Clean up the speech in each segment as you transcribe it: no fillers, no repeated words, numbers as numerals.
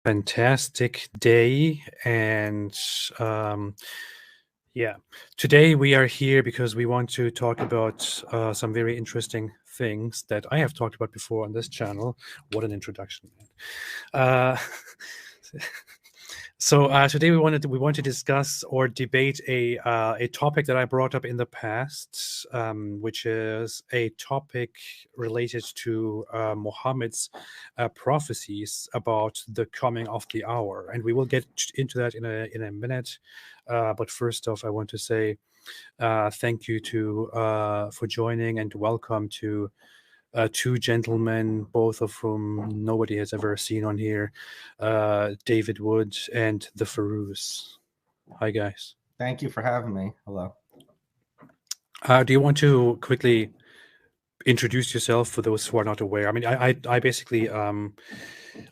Fantastic day. And yeah, today we are here because we want to talk about some very interesting things that I have talked about before on this channel. What an introduction, man. Uh, So today we want to discuss or debate a topic that I brought up in the past, which is a topic related to Muhammad's prophecies about the coming of the hour, and we will get into that in a minute. But first off, I want to say thank you to for joining and welcome to two gentlemen, both of whom nobody has ever seen on here, David Wood and the Faroos. Hi, guys. Thank you for having me. Hello. Do you want to quickly introduce yourself for those who are not aware? I mean, I basically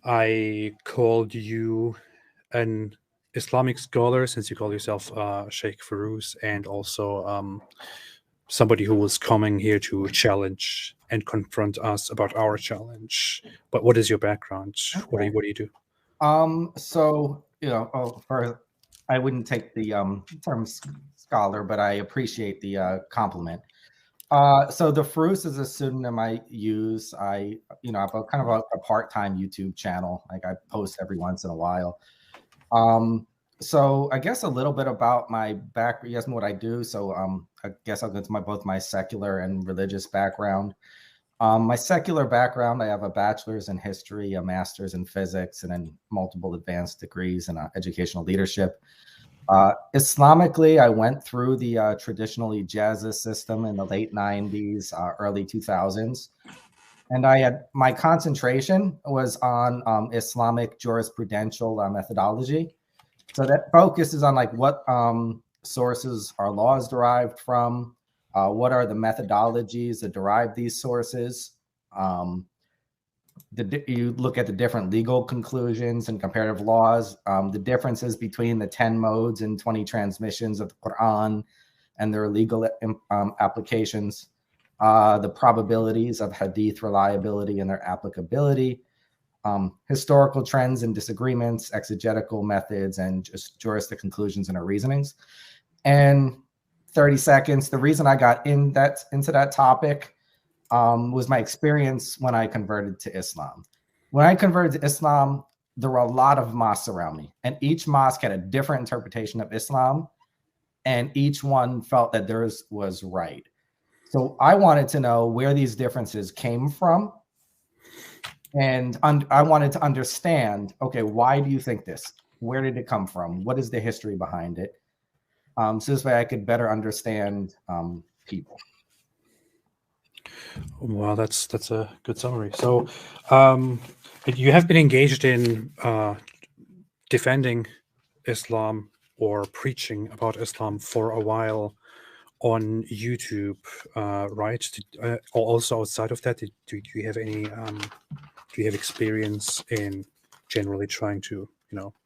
I called you an Islamic scholar since you call yourself Shaykh Faroos, and also somebody who was coming here to challenge and confront us about our challenge. But what is your background? What do you do? So for I wouldn't take the term scholar, but I appreciate the compliment. So the Faroos is a pseudonym I use. I have a kind of a part-time YouTube channel. Like I post every once in a while. So I guess a little bit about my background. You asked me what I do. So I guess I'll go to both my secular and religious background. My secular background, I have a bachelor's in history, a master's in physics, and then multiple advanced degrees in educational leadership. Islamically, I went through the traditional Ijazah system in the late 90s, early 2000s. And my concentration was on Islamic jurisprudential methodology. So that focuses on like what sources are laws derived from, what are the methodologies that derive these sources. You look at the different legal conclusions and comparative laws, the differences between the 10 modes and 20 transmissions of the Quran and their legal applications, the probabilities of hadith reliability and their applicability, historical trends and disagreements, exegetical methods, and just juristic conclusions and our reasonings. And 30 seconds, the reason I got into that topic was my experience when I converted to Islam. When I converted to Islam, there were a lot of mosques around me, and each mosque had a different interpretation of Islam, and each one felt that theirs was right. So I wanted to know where these differences came from. And I wanted to understand, okay, why do you think this? Where did it come from? What is the history behind it? So this way I could better understand people. Well, that's a good summary. So you have been engaged in defending Islam or preaching about Islam for a while on YouTube, right? Also outside of that, do you have any do you have experience in generally trying to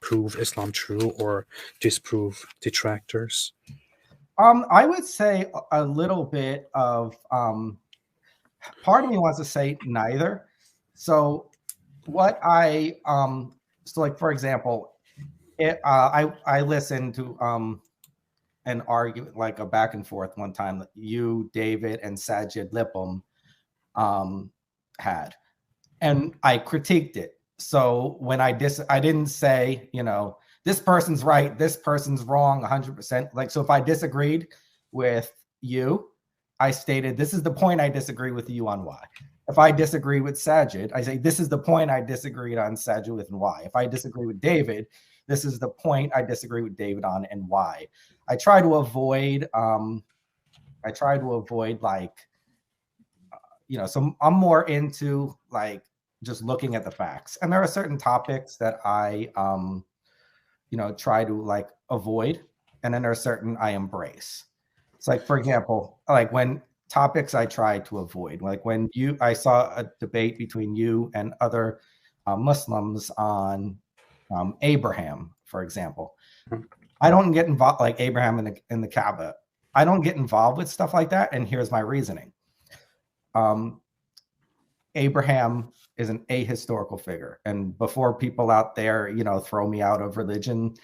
prove Islam true or disprove detractors? I would say a little bit of part of me wants to say neither. So what so like for example, I listened to an argument, like a back and forth one time that you, David, and Sajid Lippum had, and I critiqued it. So when I didn't say, this person's right, this person's wrong 100%. Like, so if I disagreed with you, I stated, this is the point I disagree with you on why. If I disagree with Sajid, I say, this is the point I disagreed on Sajid with and why. If I disagree with David, this is the point I disagree with David on and why. I try to avoid like, so I'm more into like just looking at the facts. And there are certain topics that I, try to like avoid. And then there are certain I embrace. It's like, for example, like when topics I try to avoid, like when I saw a debate between you and other Muslims on Abraham, for example. I don't get involved, like Abraham in the Kaaba. I don't get involved with stuff like that. And here's my reasoning. Abraham is an ahistorical figure. And before people out there, you know, throw me out of religion,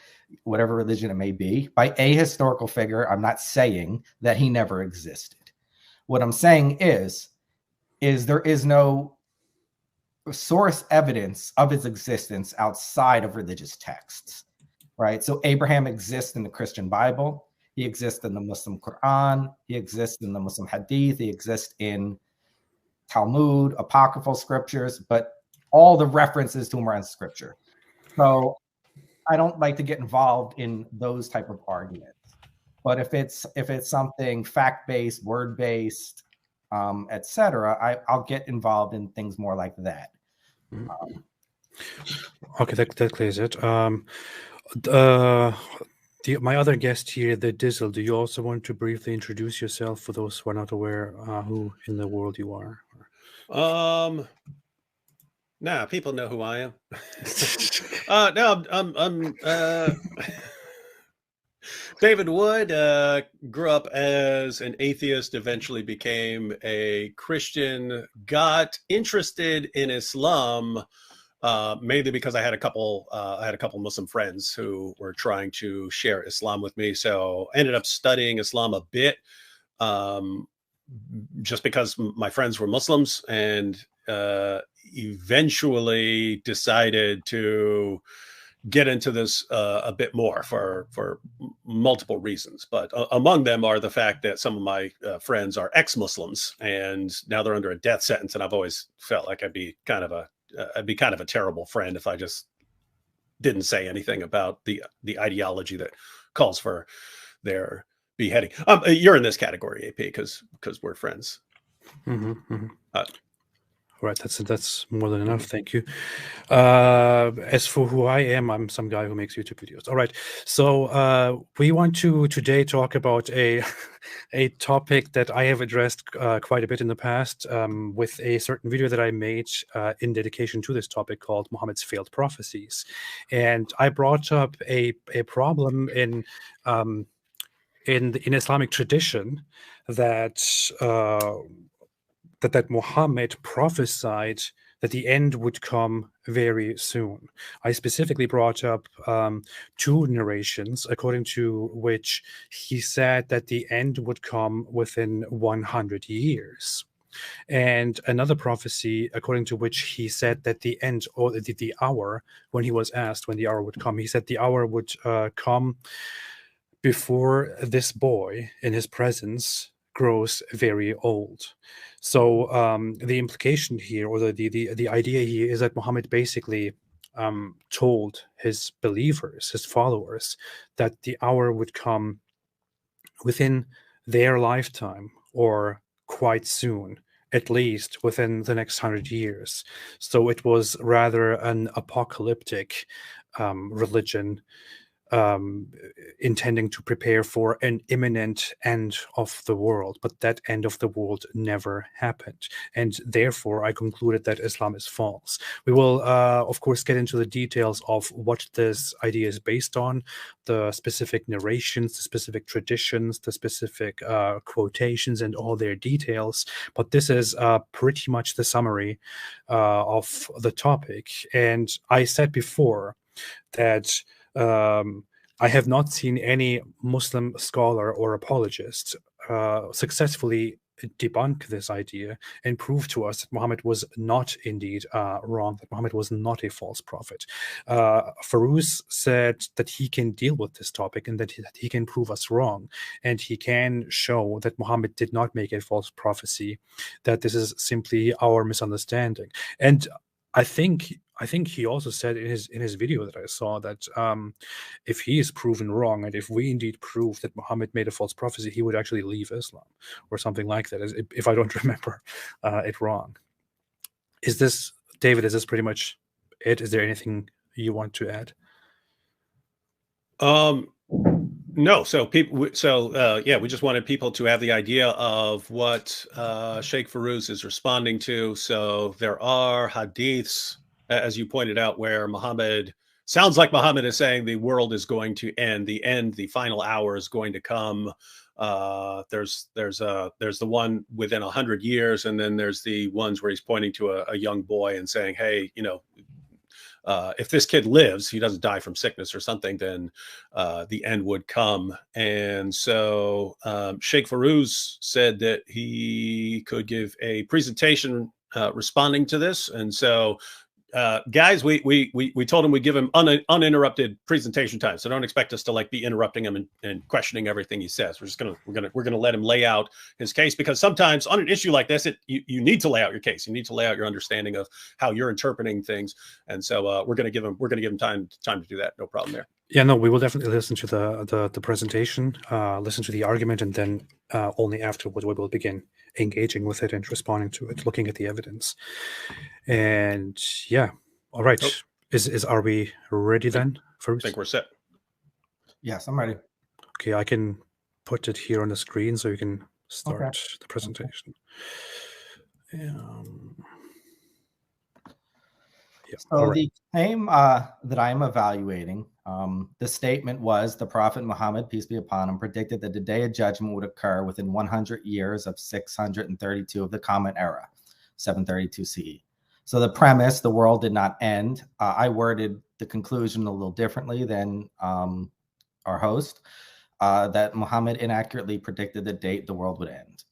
whatever religion it may be, by ahistorical figure, I'm not saying that he never existed. What I'm saying is there is no source evidence of his existence outside of religious texts, right? So Abraham exists in the Christian Bible. He exists in the Muslim Quran. He exists in the Muslim Hadith. He exists in Talmud, apocryphal scriptures, but all the references to him are in scripture. So I don't like to get involved in those type of arguments. But if it's something fact-based, word-based, etc., I'll get involved in things more like that. Okay, that clears it. My other guest here, the Dizzle, do you also want to briefly introduce yourself for those who are not aware who in the world you are? Nah, people know who I am. No, I'm David Wood. Grew up as an atheist, eventually became a Christian, got interested in Islam mainly because I had a couple Muslim friends who were trying to share Islam with me. So I ended up studying Islam a bit, just because my friends were Muslims, and eventually decided to get into this a bit more for multiple reasons. But among them are the fact that some of my friends are ex-Muslims, and now they're under a death sentence. And I've always felt like I'd be kind of a terrible friend if I just didn't say anything about the ideology that calls for their beheading. You're in this category, AP, because we're friends. Mm-hmm, mm-hmm. All right, that's more than enough. Thank you. As for who I am, I'm some guy who makes YouTube videos. All right, so we want to today talk about a topic that I have addressed quite a bit in the past with a certain video that I made in dedication to this topic called Muhammad's Failed Prophecies, and I brought up a problem in Islamic tradition that that Muhammad prophesied that the end would come very soon. I specifically brought up two narrations according to which he said that the end would come within 100 years. And another prophecy according to which he said that the end, or the hour, when he was asked when the hour would come, he said the hour would come before this boy in his presence grows very old. So the implication here, or the idea here, is that Muhammad basically told his believers, his followers, that the hour would come within their lifetime, or quite soon, at least within the next 100 years. So it was rather an apocalyptic religion, intending to prepare for an imminent end of the world, but that end of the world never happened, and therefore I concluded that Islam is false. We will of course get into the details of what this idea is based on, the specific narrations, the specific traditions, the specific quotations, and all their details, but this is pretty much the summary of the topic. And I said before that I have not seen any Muslim scholar or apologist successfully debunk this idea and prove to us that Muhammad was not indeed wrong, that Muhammad was not a false prophet. Faroos said that he can deal with this topic and that he can prove us wrong, and he can show that Muhammad did not make a false prophecy, that this is simply our misunderstanding. And I think he also said in his video that I saw that if he is proven wrong, and if we indeed prove that Muhammad made a false prophecy, he would actually leave Islam or something like that, if I don't remember it wrong. Is this, David, is this pretty much it? Is there anything you want to add? No. So people. So yeah, we just wanted people to have the idea of what Shaykh Faroos is responding to. So there are hadiths, as you pointed out, where Muhammad sounds like Muhammad is saying the world is going to end. The final hour is going to come There's the one within 100 years, and then there's the ones where he's pointing to a young boy and saying, hey, if this kid lives, he doesn't die from sickness or something, then the end would come. And so Sheikh Faroos said that he could give a presentation responding to this. And so guys, we told him we'd give him uninterrupted presentation time. So don't expect us to like be interrupting him and questioning everything he says. We're gonna let him lay out his case, because sometimes on an issue like this, you need to lay out your case. You need to lay out your understanding of how you're interpreting things. And so we're gonna give him time to do that. No problem there. Yeah, no, we will definitely listen to the presentation, listen to the argument, and then only afterward we will begin engaging with it and responding to it, looking at the evidence. And yeah, all right. Are we ready then, Faroos? I think we're set. Yes, I'm ready. Okay, I can put it here on the screen so you can start the presentation. Okay. So the claim that I'm evaluating, the statement was the Prophet Muhammad, peace be upon him, predicted that the day of judgment would occur within 100 years of 632 of the Common Era, 732 CE. So the premise, the world did not end. I worded the conclusion a little differently than our host, that Muhammad inaccurately predicted the date the world would end.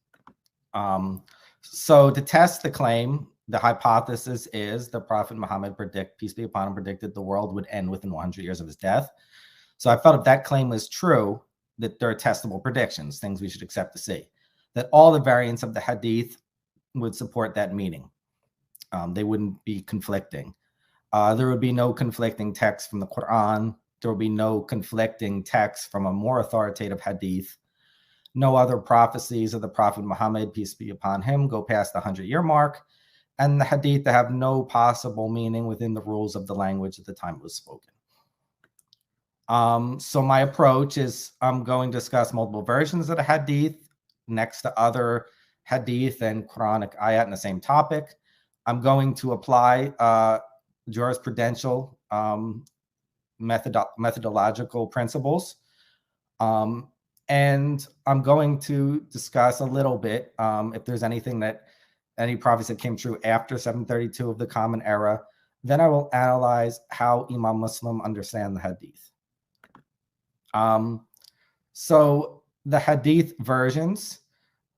So to test the claim, the hypothesis is the Prophet Muhammad, peace be upon him, predicted the world would end within 100 years of his death. So I felt if that claim was true, that there are testable predictions, things we should accept to see, that all the variants of the hadith would support that meaning. They wouldn't be conflicting. There would be no conflicting text from the Quran. There would be no conflicting text from a more authoritative hadith. No other prophecies of the Prophet Muhammad, peace be upon him, go past the 100-year mark. And the hadith have no possible meaning within the rules of the language at the time it was spoken. So my approach is I'm going to discuss multiple versions of the hadith next to other hadith and Quranic ayat in the same topic. I'm going to apply jurisprudential methodological principles. And I'm going to discuss a little bit if there's anything that any prophecy that came true after 732 of the Common Era. Then I will analyze how Imam Muslim understand the hadith. So the hadith versions.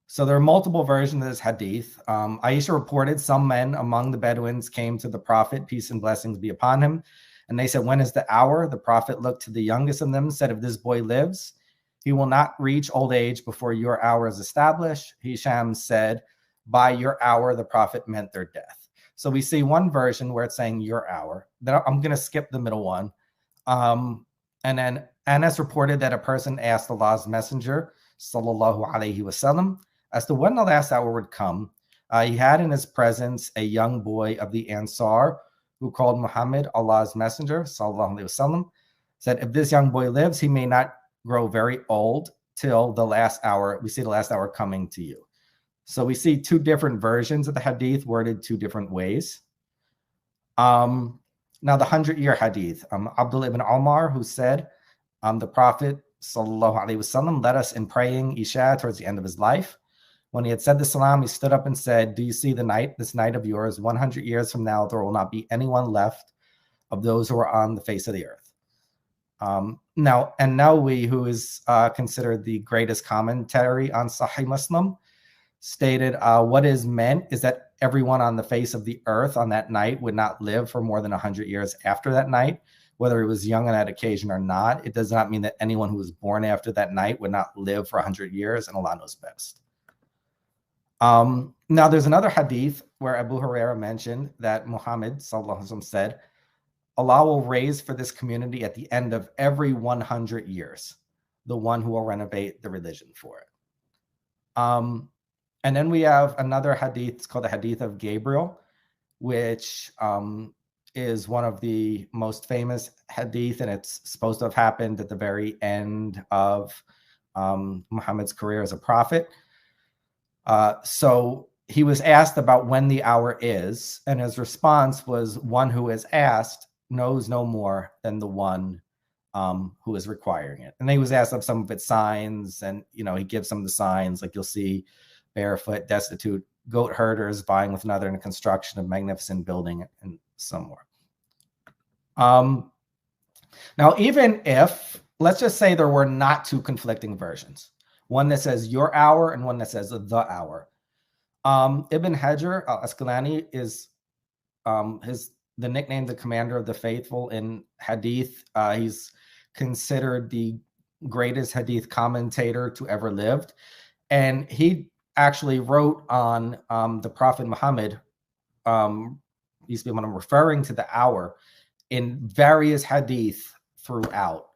So there are multiple versions of this hadith. Aisha reported some men among the Bedouins came to the Prophet, peace and blessings be upon him. And they said, when is the hour? The Prophet looked to the youngest of them and said, if this boy lives, he will not reach old age before your hour is established. Hisham said, by your hour, the Prophet meant their death. So we see one version where it's saying your hour. Then I'm going to skip the middle one. And then Anas reported that a person asked Allah's messenger, sallallahu alaihi wasallam, as to when the last hour would come. He had in his presence a young boy of the Ansar who called Muhammad, Allah's messenger, sallallahu alaihi wasallam, said, if this young boy lives, he may not grow very old till the last hour. We see the last hour coming to you. So we see two different versions of the hadith worded two different ways. Now the 100-year hadith, Abdullah ibn Umar, who said, the Prophet sallallahu alaihi wasallam led us in praying Isha towards the end of his life. When he had said the salam, he stood up and said, do you see the night, this night of yours? 100 years from now, there will not be anyone left of those who are on the face of the earth. Now Nawawi, who is considered the greatest commentary on Sahih Muslim, stated what is meant is that everyone on the face of the earth on that night would not live for more than 100 years after that night, whether he was young on that occasion or not. It does not mean that anyone who was born after that night would not live for 100 years, and Allah knows best. Now there's another hadith where Abu Hurairah mentioned that Muhammad sallallahu alaihi wasallam said, Allah will raise for this community at the end of every 100 years, the one who will renovate the religion for it. And then we have another hadith, it's called the Hadith of Gabriel, which is one of the most famous hadith, and it's supposed to have happened at the very end of Muhammad's career as a prophet. So he was asked about when the hour is, and his response was, one who is asked knows no more than the one who is requiring it. And he was asked of some of its signs, and he gives some of the signs, like you'll see barefoot, destitute, goat herders vying with another in the construction of magnificent building, and some more. Now, even if, let's just say there were not two conflicting versions, one that says your hour and one that says the hour. Ibn Hajar al-Asqalani is the nickname, the commander of the faithful in hadith. He's considered the greatest hadith commentator to ever lived. And he actually wrote on the Prophet Muhammad, when I'm referring to the hour, in various hadith throughout.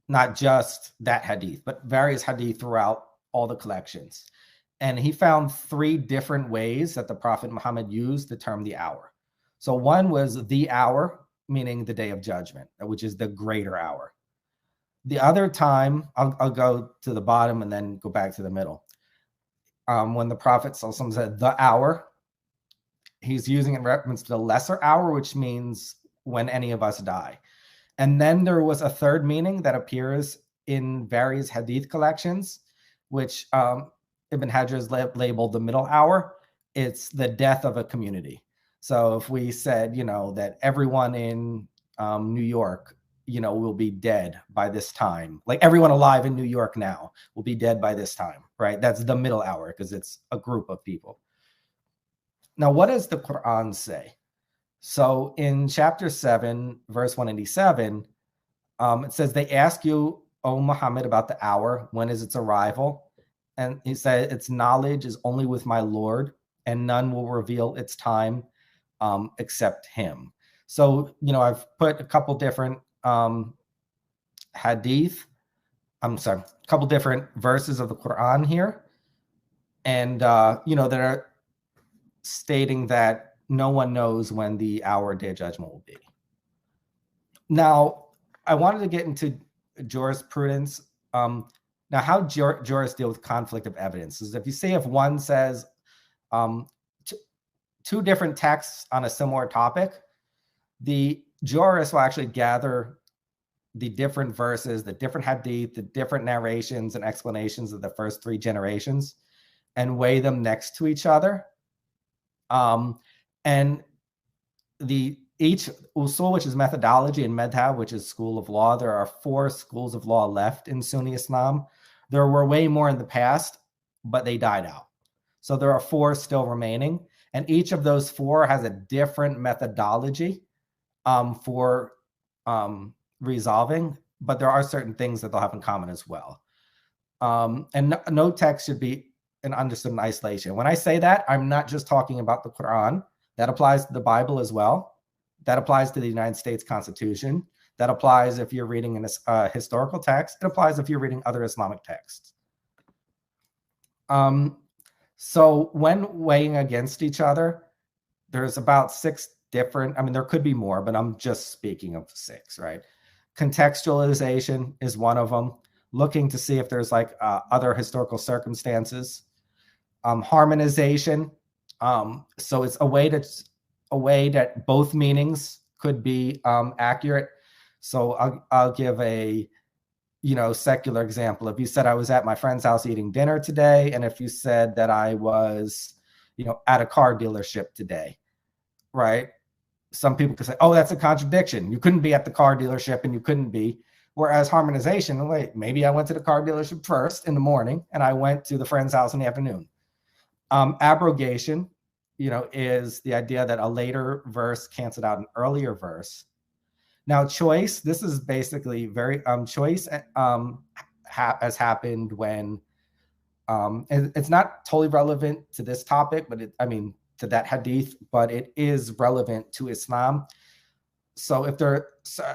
Not just that hadith, but various hadith throughout all the collections. And he found 3 different ways that the Prophet Muhammad used the term the hour. So one was the hour, meaning the day of judgment, which is the greater hour. The other time, I'll go to the bottom and then go back to the middle. When the Prophet said the hour, he's using it in reference to the lesser hour, which means when any of us die. And then there was a third meaning that appears in various hadith collections, which Ibn Hajar has labeled the middle hour. It's the death of a community. So if we said, that everyone in New York, will be dead by this time, like everyone alive in New York now will be dead by this time, right? That's the middle hour because it's a group of people. Now, what does the Quran say? So in chapter 7, verse 187, it says, they ask you, O Muhammad, about the hour. When is its arrival? And he said, its knowledge is only with my Lord, and none will reveal its time except him. So, I've put a couple different hadith, a couple different verses of the Quran here. And, that are stating that no one knows when the hour day of judgment will be. Now, I wanted to get into jurisprudence. Now, how jurists deal with conflict of evidence is if one says two different texts on a similar topic, the jurist will actually gather the different verses, the different hadith, the different narrations and explanations of the first 3 generations and weigh them next to each other. And each usul, which is methodology, and madhab, which is school of law, there are 4 schools of law left in Sunni Islam. There were way more in the past, but they died out. So there are 4 still remaining. And each of those 4 has a different methodology for resolving, but there are certain things that they'll have in common as well. And no text should be understood in isolation. When I say that, I'm not just talking about the Quran. That applies to the Bible as well. That applies to the United States Constitution. That applies if you're reading a historical text. It applies if you're reading other Islamic texts. So when weighing against each other, there's about 6 different, there could be more, but I'm just speaking of 6, right? Contextualization is one of them. Looking to see if there's other historical circumstances. Harmonization. So it's a way that both meanings could be accurate. So I'll give a secular example. If you said I was at my friend's house eating dinner today, and if you said that I was at a car dealership today, right? Some people could say, oh, that's a contradiction. You couldn't be at the car dealership and you couldn't be. Whereas harmonization, wait, maybe I went to the car dealership first in the morning and I went to the friend's house in the afternoon. Abrogation, is the idea that a later verse canceled out an earlier verse. Now, choice, this is basically very, choice has happened when, it's not totally relevant to this topic, but to that hadith, but it is relevant to Islam. So if there's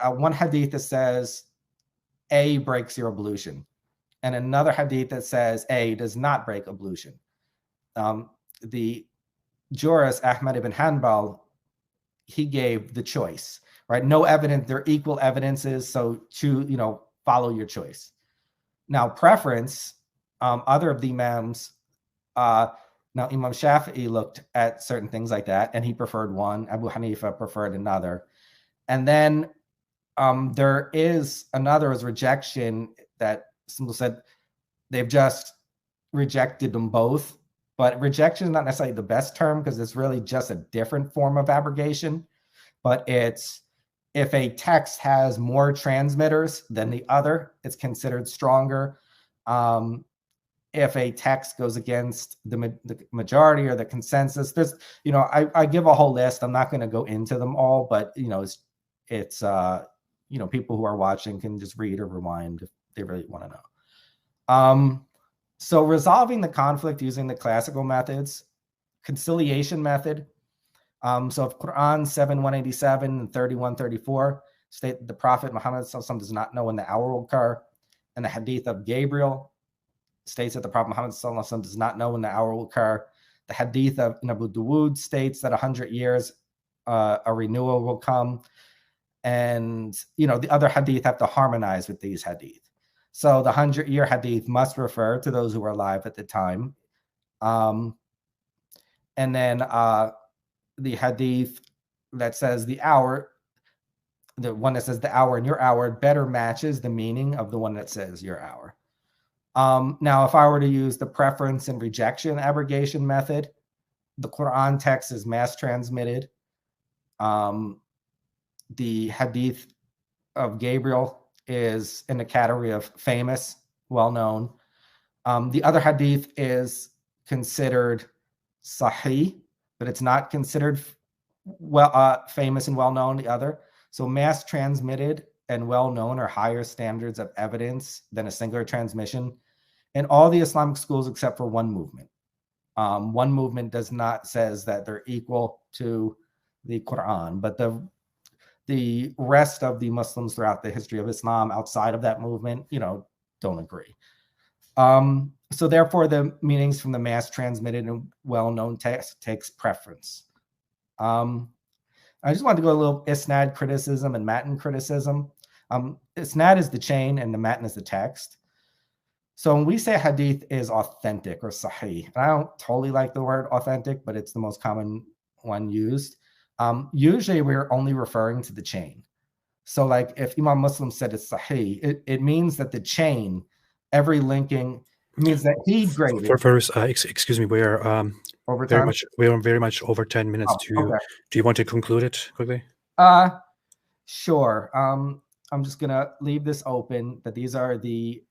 one hadith that says A breaks your ablution, and another hadith that says A does not break ablution, the jurist Ahmad ibn Hanbal, he gave the choice, right? No evidence, they're equal evidences, so follow your choice. Now, preference, other of the imams, now Imam Shafi'i looked at certain things like that, and he preferred one. Abu Hanifa preferred another. And then There is another is rejection that some said they've just rejected them both, but rejection is not necessarily the best term because it's really just a different form of abrogation. But it's if a text has more transmitters than the other, it's considered stronger. If a text goes against the majority or the consensus, there's, you know, I give a whole list. I'm not going to go into them all, but, you know, it's you know, people who are watching can just read or rewind if they really want to know. So resolving the conflict using the classical methods, conciliation method. So if Quran 7:187 and 30:134 state that the Prophet Muhammad does not know when the hour will occur, and the Hadith of Gabriel states that the Prophet Muhammad does not know when the hour will occur. The Hadith of Abu Dawood states that 100 years a renewal will come. And, you know, the other Hadith have to harmonize with these Hadith. So the 100-year Hadith must refer to those who were alive at the time. And then the Hadith that says the hour, the one that says the hour and your hour better matches the meaning of the one that says your hour. Now, if I were to use the preference and rejection abrogation method, the Quran text is mass transmitted. The Hadith of Gabriel is in the category of famous, well-known. The other Hadith is considered sahih, but it's not considered famous and well-known, the other. So mass transmitted and well-known are higher standards of evidence than a singular transmission in all the Islamic schools except for one movement. One movement says that they're equal to the Quran, but the rest of the Muslims throughout the history of Islam outside of that movement, you know, don't agree. So therefore, the meanings from the mass transmitted and well-known text takes preference. I just wanted to go a little isnad criticism and matan criticism. Isnad is the chain and the matan is the text. So when we say hadith is authentic or sahih, and I don't totally like the word authentic, but it's the most common one used. Usually we're only referring to the chain. So like if Imam Muslim said it's sahih, it means that the chain, every linking, means that he graded. Faroos, excuse me, we are very much over 10 minutes. Okay. Do you want to conclude it quickly? Sure. I'm just gonna leave this open, that these are the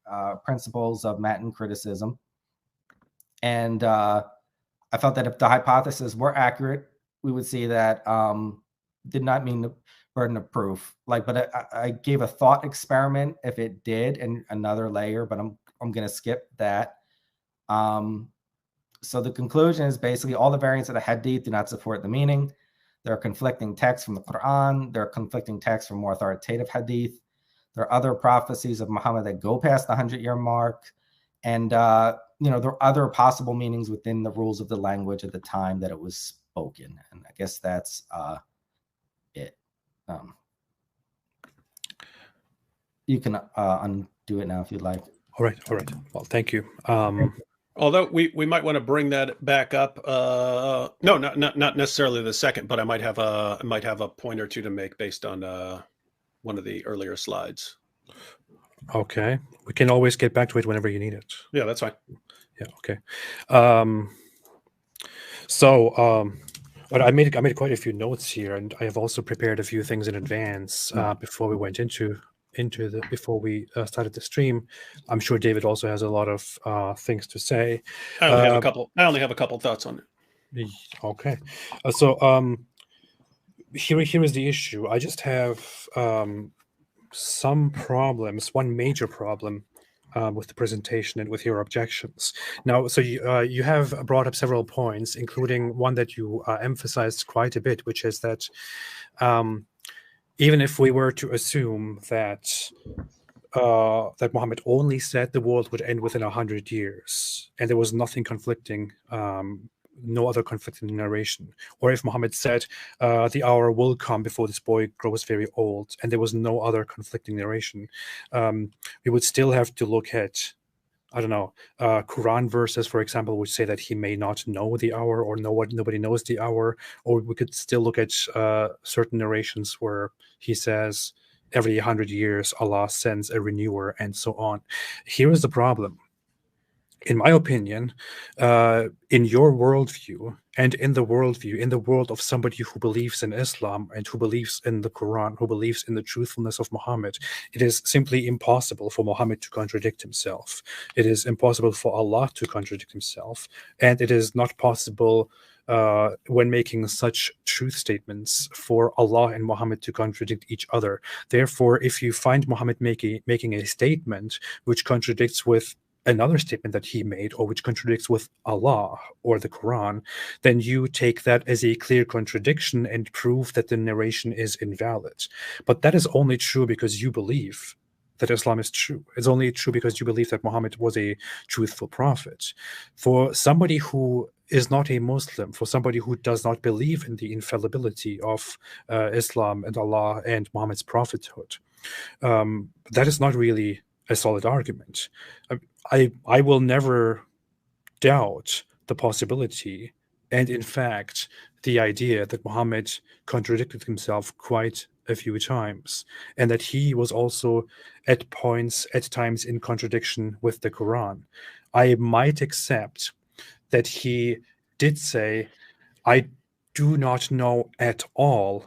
principles of matan criticism. And I felt that if the hypotheses were accurate, we would see that did not mean the burden of proof. But I gave a thought experiment if it did, and another layer, but I'm going to skip that. So the conclusion is basically all the variants of the hadith do not support the meaning. There are conflicting texts from the Quran. There are conflicting texts from more authoritative hadith. There are other prophecies of Muhammad that go past the 100-year mark. And, you know, there are other possible meanings within the rules of the language at the time that it was spoken. And I guess that's it. You can undo it now if you'd like. All right. Well, thank you. Although we might want to bring that back up. No, not necessarily the second, but I might have a point or two to make based on one of the earlier slides. Okay, we can always get back to it whenever you need it. Yeah, that's fine. Yeah. Okay. But I made quite a few notes here, and I have also prepared a few things in advance before we went before we started the stream. I'm sure David also has a lot of things to say. I only have a couple thoughts on it. Okay. Here is the issue. I just have some problems, one major problem with the presentation and with your objections. Now, so you have brought up several points, including one that you emphasized quite a bit, which is that even if we were to assume that that Muhammad only said the world would end within 100 years, and there was nothing conflicting, no other conflicting narration, or if Muhammad said the hour will come before this boy grows very old, and there was no other conflicting narration, we would still have to look at, I don't know, Quran verses, for example, which say that he may not know the hour, or nobody knows the hour, or we could still look at certain narrations where he says every 100 years Allah sends a renewer, and so on. Here is the problem. In my opinion, in your worldview and in the world of somebody who believes in Islam and who believes in the Quran, who believes in the truthfulness of Muhammad, it is simply impossible for Muhammad to contradict himself. It is impossible for Allah to contradict himself. And it is not possible when making such truth statements for Allah and Muhammad to contradict each other. Therefore, if you find Muhammad making a statement which contradicts with another statement that he made, or which contradicts with Allah or the Quran, then you take that as a clear contradiction and prove that the narration is invalid. But that is only true because you believe that Islam is true. It's only true because you believe that Muhammad was a truthful prophet. For somebody who is not a Muslim, for somebody who does not believe in the infallibility of Islam and Allah and Muhammad's prophethood, that is not really a solid argument. I will never doubt the possibility and, in fact, the idea that Muhammad contradicted himself quite a few times, and that he was also at times in contradiction with the Quran. I might accept that he did say, I do not know at all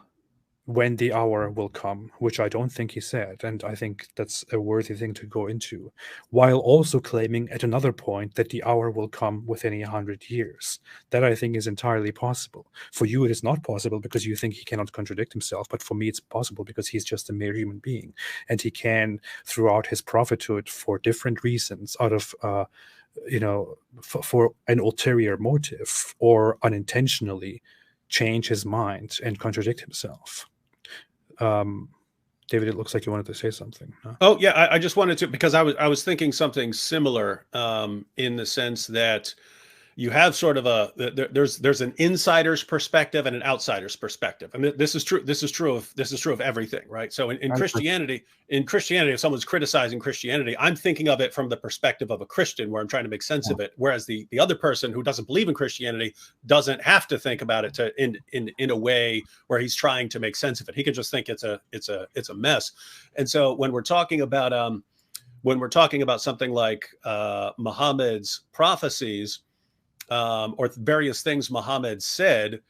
when the hour will come, which I don't think he said, and I think that's a worthy thing to go into, while also claiming at another point that the hour will come within 100 years. That I think is entirely possible. For you, it is not possible because you think he cannot contradict himself, but for me, it's possible because he's just a mere human being, and he can, throughout his prophethood, for different reasons, out of for an ulterior motive or unintentionally, change his mind and contradict himself. David, it looks like you wanted to say something. Huh? Oh yeah, I just wanted to, because I was thinking something similar, in the sense that you have sort of there's an insider's perspective and an outsider's perspective. I mean, this is true of everything, right? So in Christianity, if someone's criticizing Christianity, I'm thinking of it from the perspective of a Christian, where I'm trying to make sense of it. Whereas the other person who doesn't believe in Christianity doesn't have to think about it in a way where he's trying to make sense of it. He can just think it's a mess. And so when we're talking about something like Muhammad's prophecies, or various things Muhammad said,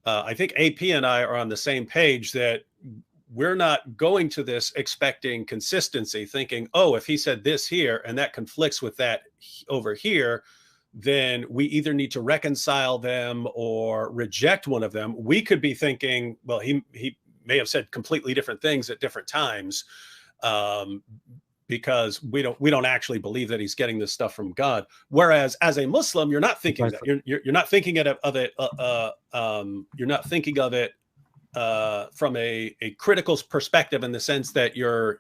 I think AP and I are on the same page that we're not going to this expecting consistency, thinking, oh, if he said this here and that conflicts with that over here, then we either need to reconcile them or reject one of them. We could be thinking, well, he may have said completely different things at different times, because we don't actually believe that he's getting this stuff from God. Whereas as a Muslim, you're not thinking that. You're not thinking of it. You're not thinking of it from a critical perspective, in the sense that you're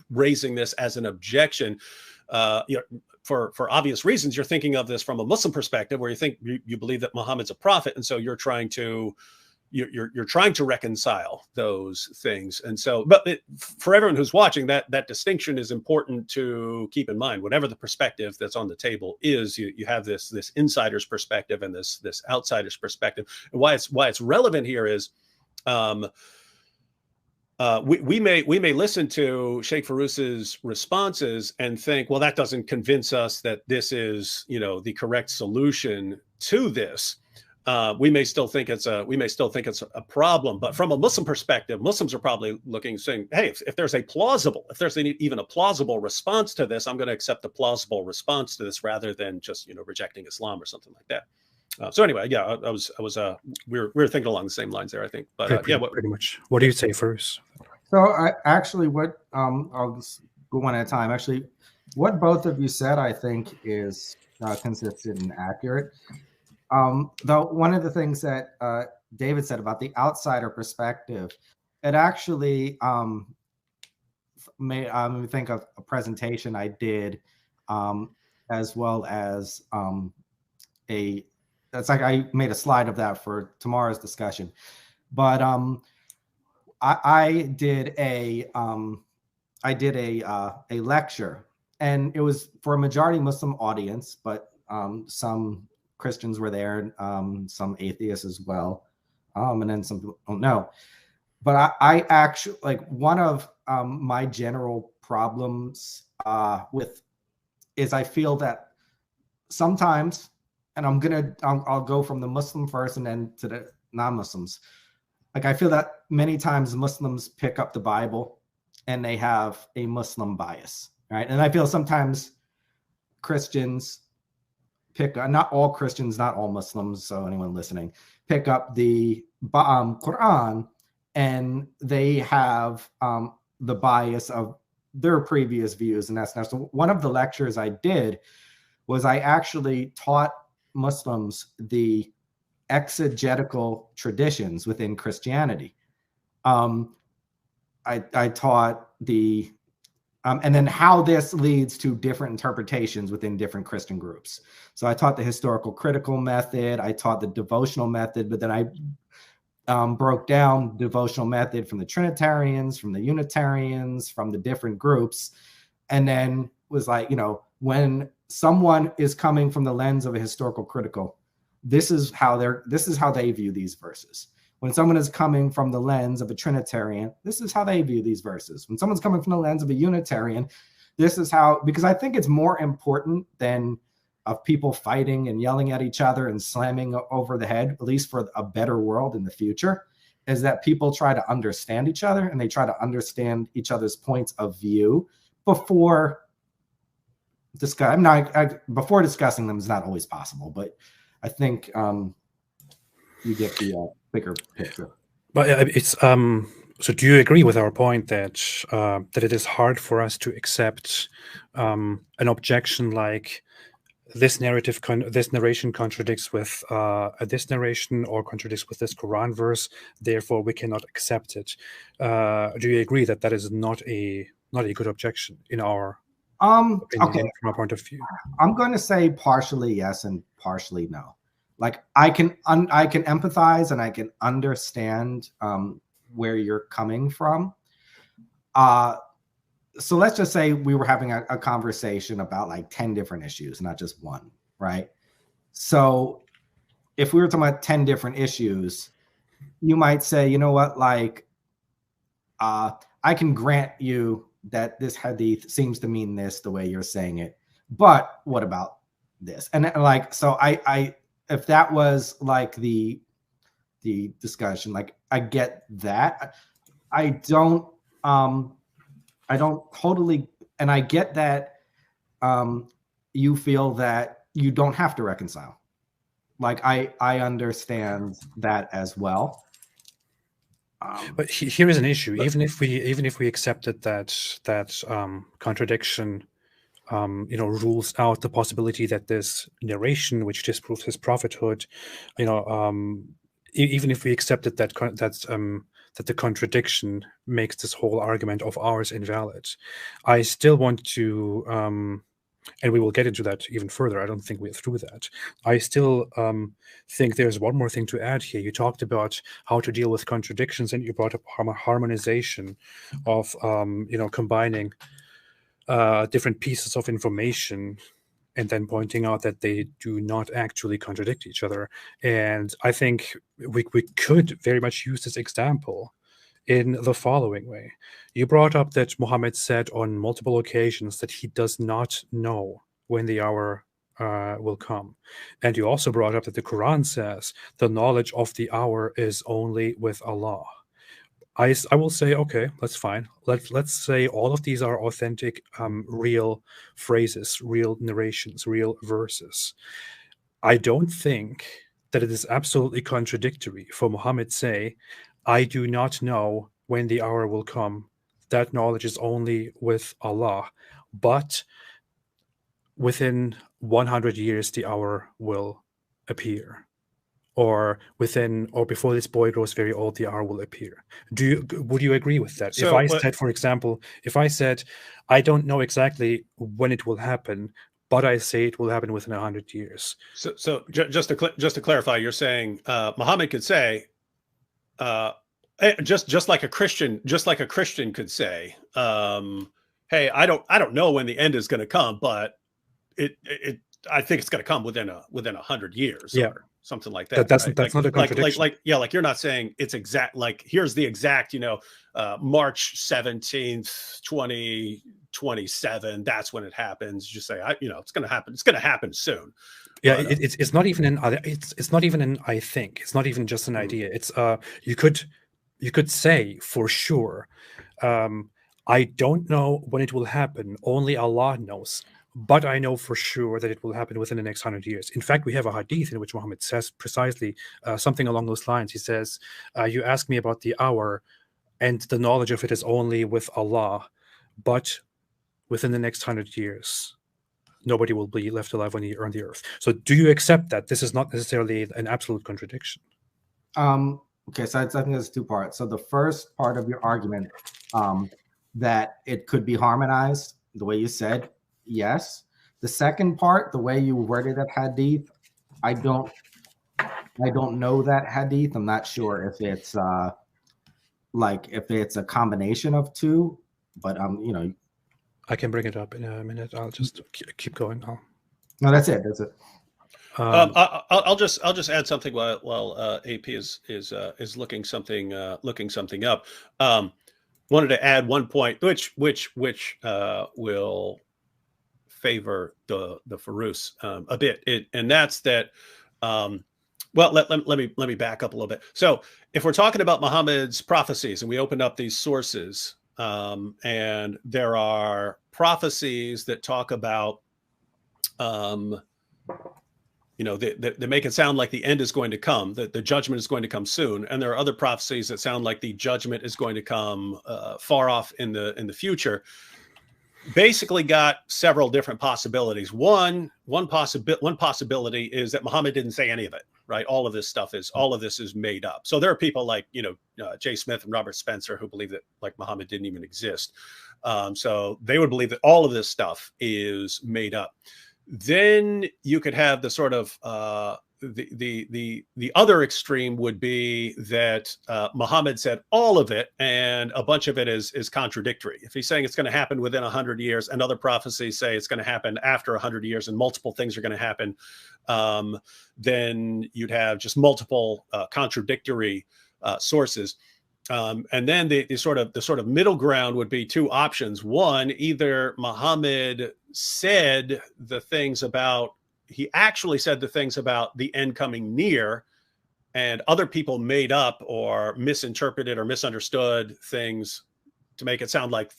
raising this as an objection. For obvious reasons, you're thinking of this from a Muslim perspective, where you think you believe that Muhammad's a prophet, and so you're trying to reconcile those things. And so, but for everyone who's watching, that distinction is important to keep in mind. Whatever the perspective that's on the table is, you have this insider's perspective and this outsider's perspective. And why it's relevant here is, we may listen to Shaykh Faroos's responses and think, well, that doesn't convince us that this is the correct solution to this. We may still think it's a problem, but from a Muslim perspective, Muslims are probably saying, hey, if there's even a plausible response to this, I'm going to accept the plausible response to this rather than just rejecting Islam or something like that. So anyway, yeah, we were thinking along the same lines there, I think. But pretty much. What do you say first? So I'll just go one at a time. Actually, what both of you said, I think, is consistent and accurate. Though one of the things that David said about the outsider perspective, it actually made me think of a presentation I did, as well as I made a slide of that for tomorrow's discussion. But I did a lecture, and it was for a majority Muslim audience, but some Christians were there, some atheists as well, and then some people don't know. But I actually, like, one of my general problems with is I feel that sometimes, and I'll go from the Muslim first and then to the non-Muslims. Like, I feel that many times Muslims pick up the Bible and they have a Muslim bias, right? And I feel sometimes Christians not all Christians, not all Muslims, so anyone listening, pick up the Quran and they have the bias of their previous views. And that's now. So one of the lectures I did was I actually taught Muslims the exegetical traditions within Christianity. I taught the and then how this leads to different interpretations within different Christian groups. So I taught the historical critical method, I taught the devotional method, but then I broke down the devotional method from the Trinitarians, from the Unitarians, from the different groups, and then was like, when someone is coming from the lens of a historical critical, this is how they view these verses. When someone is coming from the lens of a Trinitarian, this is how they view these verses. When someone's coming from the lens of a Unitarian, this is how, because I think it's more important than of people fighting and yelling at each other and slamming over the head, at least for a better world in the future, is that people try to understand each other and they try to understand each other's points of view before discussing them is not always possible, but I think you get the bigger picture. But it's so do you agree with our point that that it is hard for us to accept an objection like this narration contradicts with this narration or contradicts with this Quran verse, therefore we cannot accept it? Do you agree that that is not a good objection in our opinion, from our point of view? I'm going to say partially yes and partially no. Like, I can empathize and I can understand where you're coming from. So let's just say we were having a conversation about like 10 different issues, not just one, right? So if we were talking about 10 different issues, you might say, you know what, like, I can grant you that this hadith seems to mean this the way you're saying it, but what about this? And like, so I if that was like the discussion, like, I get that. I don't totally, and I get that you feel that you don't have to reconcile. Like, I understand that as well. But here is an issue. Even if we accepted that contradiction, rules out the possibility that this narration, which disproves his prophethood, even if we accepted that the contradiction makes this whole argument of ours invalid, I still want to, and we will get into that even further. I don't think we're through that. I still think there's one more thing to add here. You talked about how to deal with contradictions, and you brought up harmonization of, combining different pieces of information and then pointing out that they do not actually contradict each other. And I think we could very much use this example in the following way. You brought up that Muhammad said on multiple occasions that he does not know when the hour will come. And you also brought up that the Quran says the knowledge of the hour is only with Allah. I will say, okay, that's fine. Let's say all of these are authentic, real phrases, real narrations, real verses. I don't think that it is absolutely contradictory for Muhammad to say, I do not know when the hour will come. That knowledge is only with Allah. But within 100 years, the hour will appear. Or before this boy grows very old, the hour will appear. Would you agree with that? So, for example, if I said, I don't know exactly when it will happen, but I say it will happen within 100 years. So just to clarify, you're saying Muhammad could say, just like a Christian could say, hey, I don't know when the end is going to come, but I think it's going to come within 100 years Yeah. or something like that. That's right? that's not a contradiction. Like you're not saying it's exact. Like here's the exact, March 17th, 2027. That's when it happens. Just say, it's going to happen. It's going to happen soon. Yeah, But, it's not even it's not even an I think. It's not even just an idea. It's you could say for sure, I don't know when it will happen. Only Allah knows. But I know for sure that it will happen within the next 100 years. In fact, we have a hadith in which Muhammad says precisely something along those lines. He says, you ask me about the hour, and the knowledge of it is only with Allah. But within the next 100 years, nobody will be left alive on the earth. So do you accept that this is not necessarily an absolute contradiction? Okay, so I think there's two parts. So the first part of your argument, that it could be harmonized, the way you said, yes. The second part, the way you worded that hadith, I don't know that hadith. I'm not sure if it's if it's a combination of two, but I can bring it up in a minute. I'll just keep going. No, that's it. That's it. I'll just add something while AP is looking something up. Wanted to add one point which will favor the Faroos a bit, and that's that. Well, let me back up a little bit. So if we're talking about Muhammad's prophecies, and we open up these sources, and there are prophecies that talk about, they make it sound like the end is going to come, that the judgment is going to come soon, and there are other prophecies that sound like the judgment is going to come far off in the future. Basically, got several different possibilities. One possibility is that Muhammad didn't say any of it. Right, all of this is made up. So there are people like Jay Smith and Robert Spencer who believe that like Muhammad didn't even exist. So they would believe that all of this stuff is made up. Then you could have the sort of the other extreme would be that Muhammad said all of it and a bunch of it is contradictory. If he's saying it's going to happen within 100 years and other prophecies say it's going to happen after 100 years and multiple things are going to happen, then you'd have just multiple contradictory sources. And then the sort of middle ground would be two options. One, either Muhammad said the things about, he actually said the things about the end coming near, and other people made up or misinterpreted or misunderstood things to make it sound like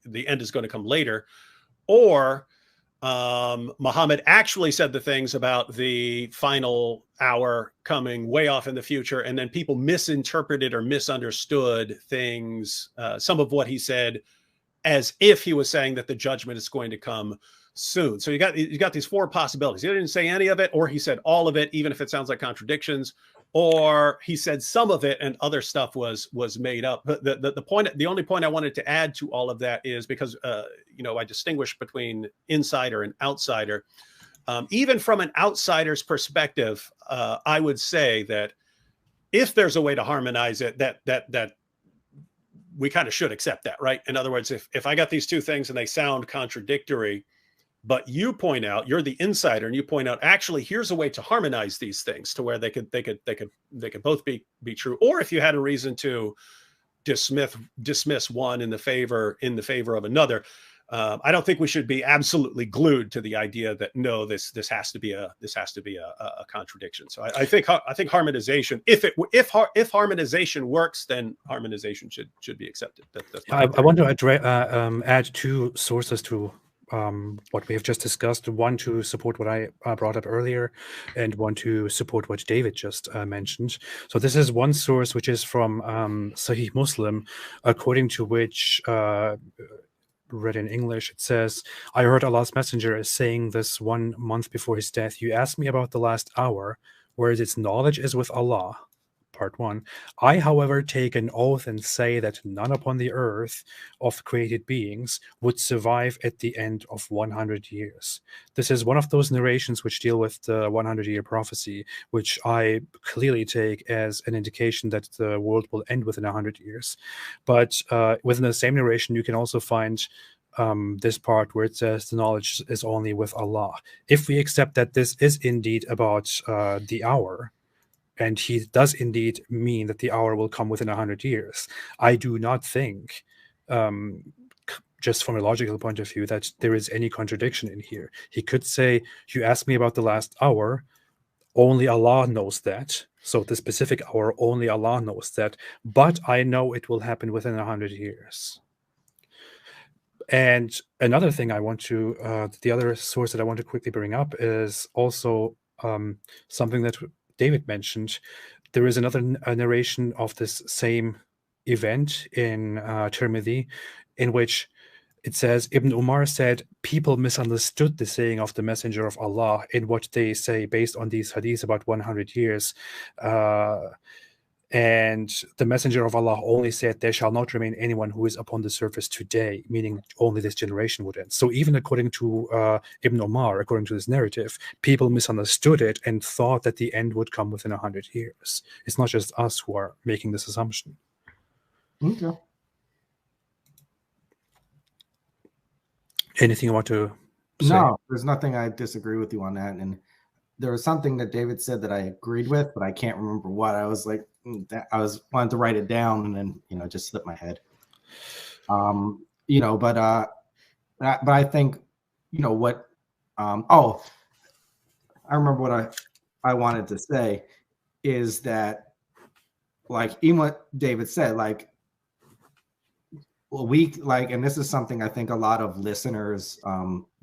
the end is going to come later. Or Muhammad actually said the things about the final hour coming way off in the future, and then people misinterpreted or misunderstood things, some of what he said, as if he was saying that the judgment is going to come soon. So you got these four possibilities. He didn't say any of it, or he said all of it, even if it sounds like contradictions, or he said some of it and other stuff was made up. But the only point I wanted to add to all of that is because I distinguish between insider and outsider. Even from an outsider's perspective, I would say that if there's a way to harmonize it, that we kind of should accept that, right? In other words, if I got these two things and they sound contradictory, but you point out, you're the insider, and you point out, actually, here's a way to harmonize these things to where they could both be true. Or if you had a reason to dismiss one in the favor of another, I don't think we should be absolutely glued to the idea that no, this has to be a contradiction. So I think harmonization, if harmonization works, then harmonization should be accepted. I want to add two sources to what we have just discussed. One to support what I brought up earlier, and one to support what David just mentioned. So this is one source which is from Sahih Muslim, according to which, read in English, it says, "I heard Allah's Messenger is saying this 1 month before his death. You asked me about the last hour, whereas its knowledge is with Allah." Part 1. "I, however, take an oath and say that none upon the earth of created beings would survive at the end of 100 years. This is one of those narrations which deal with the 100-year prophecy, which I clearly take as an indication that the world will end within 100 years. But within the same narration, you can also find this part where it says the knowledge is only with Allah. If we accept that this is indeed about the hour, and he does indeed mean that the hour will come within 100 years, I do not think, just from a logical point of view, that there is any contradiction in here. He could say, you asked me about the last hour, only Allah knows that. So the specific hour, only Allah knows that. But I know it will happen within 100 years. And another thing I want to, the other source that I want to quickly bring up is also something that David mentioned. There is another narration of this same event in Tirmidhi, in which it says, Ibn Umar said, people misunderstood the saying of the Messenger of Allah in what they say based on these hadiths about 100 years. And the Messenger of Allah only said, there shall not remain anyone who is upon the surface today, meaning only this generation would end. So even according to Ibn Umar, according to this narrative, people misunderstood it and thought that the end would come within 100 years. It's not just us who are making this assumption. Okay. Anything you want to say? No, there's nothing I disagree with you on that. And there was something that David said that I agreed with, but I can't remember what. I was like, wanted to write it down, and then it just slipped my head. But I think what. I remember what I wanted to say is that, like, even what David said, like, and this is something I think a lot of listeners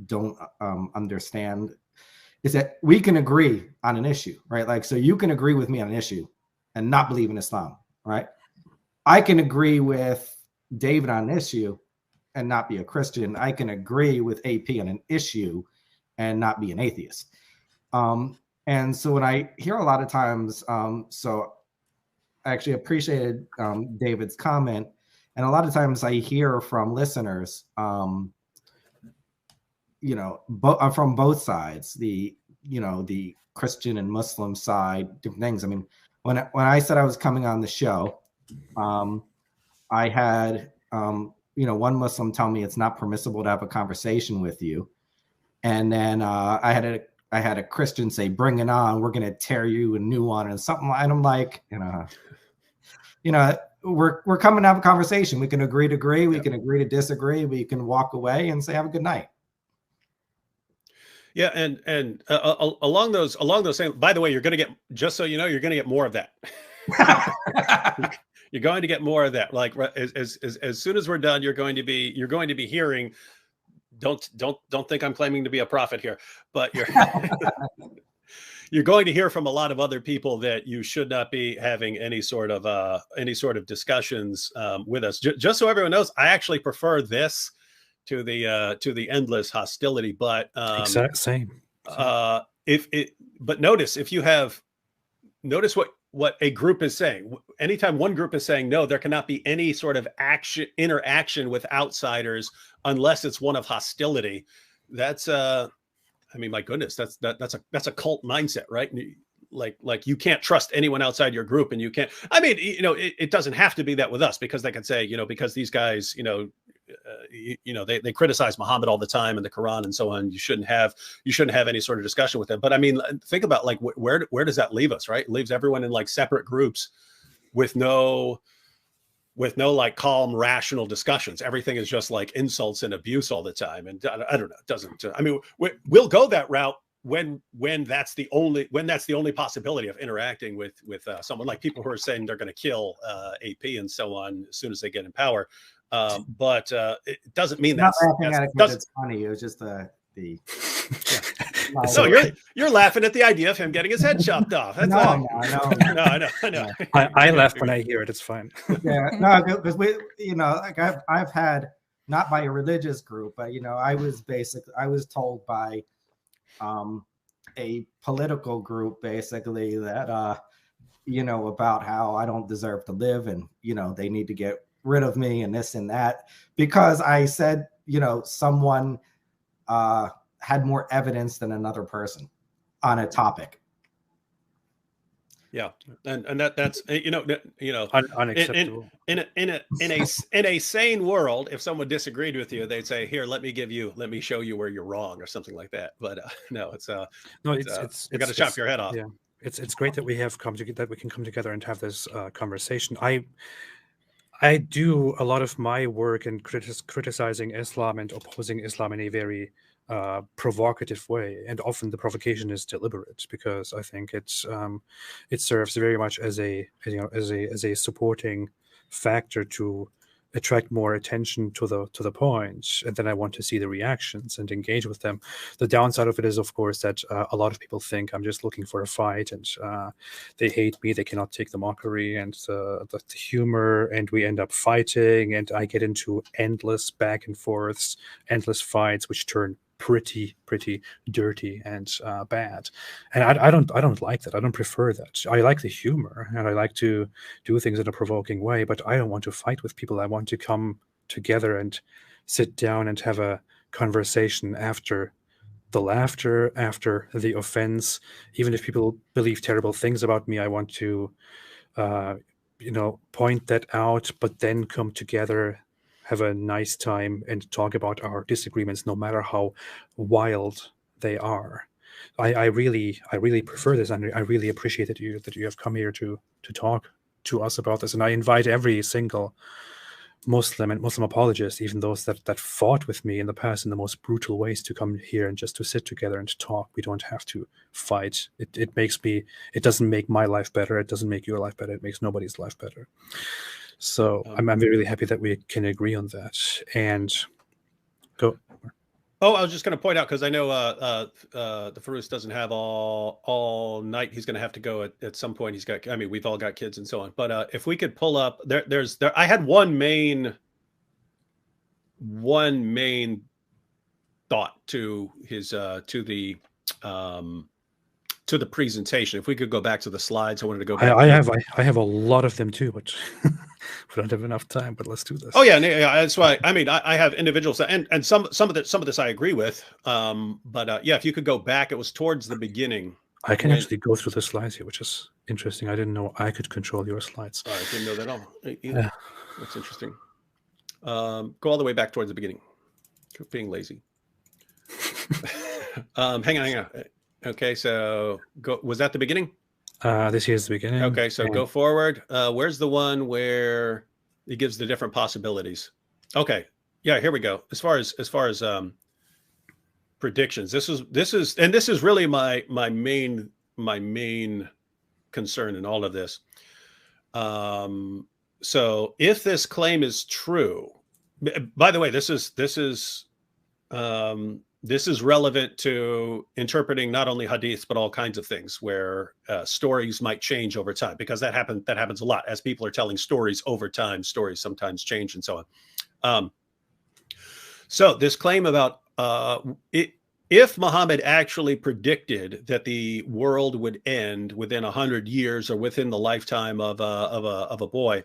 don't understand, is that we can agree on an issue, right? Like, so you can agree with me on an issue and not believe in Islam, right? I can agree with David on an issue and not be a Christian. I can agree with AP on an issue and not be an atheist. And so when I hear a lot of times, so I actually appreciated David's comment. And a lot of times I hear from listeners, from both sides, the Christian and Muslim side, different things. I mean, when I said I was coming on the show, I had one Muslim tell me it's not permissible to have a conversation with you, and then I had a Christian say, "Bring it on, we're gonna tear you a new one," and something. And I'm like, we're coming to have a conversation. We can agree to agree. We can agree to disagree. We can walk away and say, "Have a good night." Yeah, and along those same. By the way, you're going to get, just so you know, you're going to get more of that. You're going to get more of that. Like as soon as we're done, you're going to be hearing. Don't think I'm claiming to be a prophet here, but you're going to hear from a lot of other people that you should not be having any sort of discussions with us. Just so everyone knows, I actually prefer this to the endless hostility. But exact same. But notice what a group is saying. Anytime one group is saying no, there cannot be any sort of interaction with outsiders unless it's one of hostility. That's I mean, my goodness, that's a cult mindset, right? Like you can't trust anyone outside your group, and you can't. I mean, it doesn't have to be that with us, because they can say, because these guys, they criticize Muhammad all the time in the Quran and so on. You shouldn't have any sort of discussion with them. But I mean, think about, like, where does that leave us, right? It leaves everyone in like separate groups with no like calm, rational discussions. Everything is just like insults and abuse all the time. And I don't know, it doesn't. I mean, we'll go that route when that's the only possibility of interacting with someone, like people who are saying they're going to kill AP and so on as soon as they get in power. But it doesn't mean that. It's funny. It was just the. So you're laughing at the idea of him getting his head chopped off. That's all. No, I know. I laugh when I hear it. It's fine. Yeah, no, because like I've had, not by a religious group, but I was told by a political group basically that about how I don't deserve to live, and they need to get rid of me and this and that, because I said someone had more evidence than another person on a topic. Yeah, and that's Unacceptable. In a sane world, if someone disagreed with you, they'd say, "Here, let me show you where you're wrong," or something like that. But no, No, you got to chop your head off. Yeah, it's great that we have that we can come together and have this conversation. I do a lot of my work in criticizing Islam and opposing Islam in a very provocative way, and often the provocation is deliberate, because I think it serves very much as a supporting factor to attract more attention to the point, and then I want to see the reactions and engage with them. The downside of it is, of course, that a lot of people think I'm just looking for a fight, and they hate me. They cannot take the mockery and the humor, and we end up fighting, and I get into endless back and forths, endless fights, which turn pretty dirty and bad, and I don't like that. I don't prefer that. I like the humor, and I like to do things in a provoking way, but I don't want to fight with people. I want to come together and sit down and have a conversation after the laughter, after the offense. Even if people believe terrible things about me, I want to point that out, but then come together, have a nice time, and talk about our disagreements, no matter how wild they are. I really prefer this, and I really appreciate that you have come here to talk to us about this. And I invite every single Muslim and Muslim apologist, even those that fought with me in the past in the most brutal ways, to come here and just to sit together and talk. We don't have to fight. It doesn't make my life better. It doesn't make your life better. It makes nobody's life better. So I'm really happy that we can agree on that. And go. Oh, I was just going to point out, because I know the Faroos doesn't have all night. He's going to have to go at some point. We've all got kids and so on. But if we could pull up I had one main thought to his to the presentation. If we could go back to the slides, I wanted to go back. I have a lot of them too, but we don't have enough time. But let's do this. Oh yeah, that's why. I have individuals, and some of this I agree with. But if you could go back, it was towards the beginning. I can actually go through the slides here, which is interesting. I didn't know I could control your slides. I didn't know that at all. Yeah. That's interesting. Go all the way back towards the beginning. Being lazy. Hang on. Okay, so was that the beginning? This here's the beginning. Okay, so go forward. Where's the one where it gives the different possibilities? Okay, yeah, here we go. As far as predictions, this is really my main concern in all of this. So if this claim is true, by the way, this is relevant to interpreting not only hadiths, but all kinds of things where stories might change over time, because that happens a lot. As people are telling stories over time, stories sometimes change and so on. So this claim about if Muhammad actually predicted that the world would end within 100 years or within the lifetime of a boy,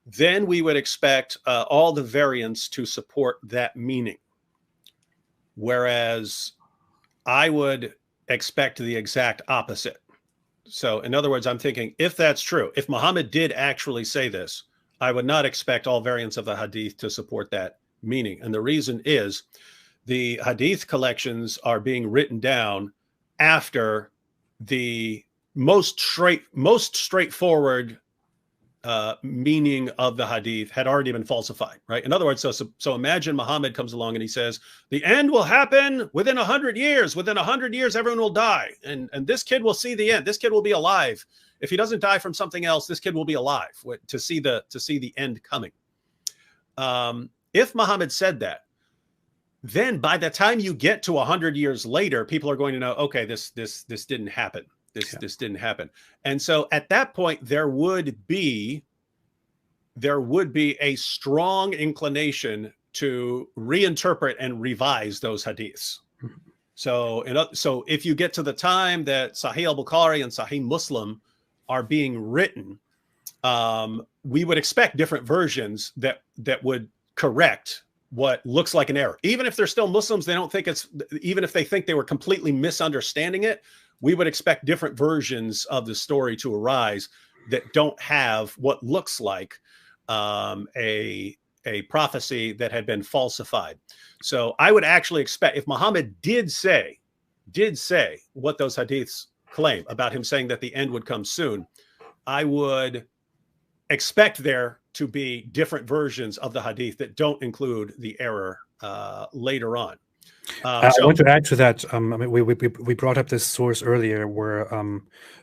then we would expect all the variants to support that meaning. Whereas I would expect the exact opposite. So in other words, I'm thinking, if that's true, if Muhammad did actually say this, I would not expect all variants of the hadith to support that meaning. And the reason is the hadith collections are being written down after the most straightforward meaning of the hadith had already been falsified, right? In other words, so imagine Muhammad comes along and he says, the end will happen within 100 years. Within 100 years, everyone will die. And this kid will see the end. This kid will be alive. If he doesn't die from something else, this kid will be alive to see the end coming. If Muhammad said that, then by the time you get to 100 years later, people are going to know, okay, this didn't happen. This didn't happen. And so at that point, there would be a strong inclination to reinterpret and revise those hadiths. So if you get to the time that Sahih al-Bukhari and Sahih Muslim are being written, we would expect different versions that would correct what looks like an error. Even if they're still Muslims, they don't think even if they think they were completely misunderstanding it, we would expect different versions of the story to arise that don't have what looks like a prophecy that had been falsified. So I would actually expect, if Muhammad did say what those hadiths claim about him saying that the end would come soon, I would expect there to be different versions of the hadith that don't include the error later on. I want to add to that. I mean, we brought up this source earlier where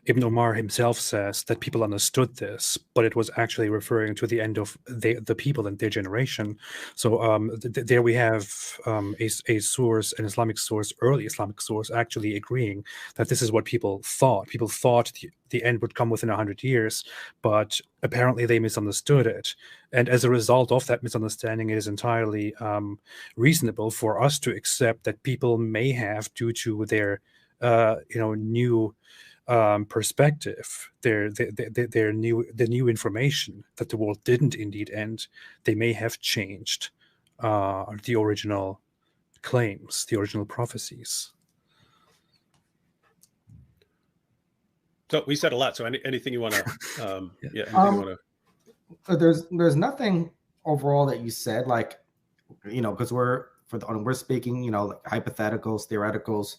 Ibn Umar himself says that people understood this, but it was actually referring to the end of the people and their generation. So there we have a source, an Islamic source, early Islamic source, actually agreeing that this is what people thought. People thought the end would come within 100 years, but apparently they misunderstood it. And as a result of that misunderstanding, it is entirely reasonable for us to accept that people may have, due to their new perspective, the new information that the world didn't indeed end, they may have changed the original claims, the original prophecies. So we said a lot. So anything you want to, yeah, anything you want to? There's nothing overall that you said, like, because we're speaking, like hypotheticals, theoreticals.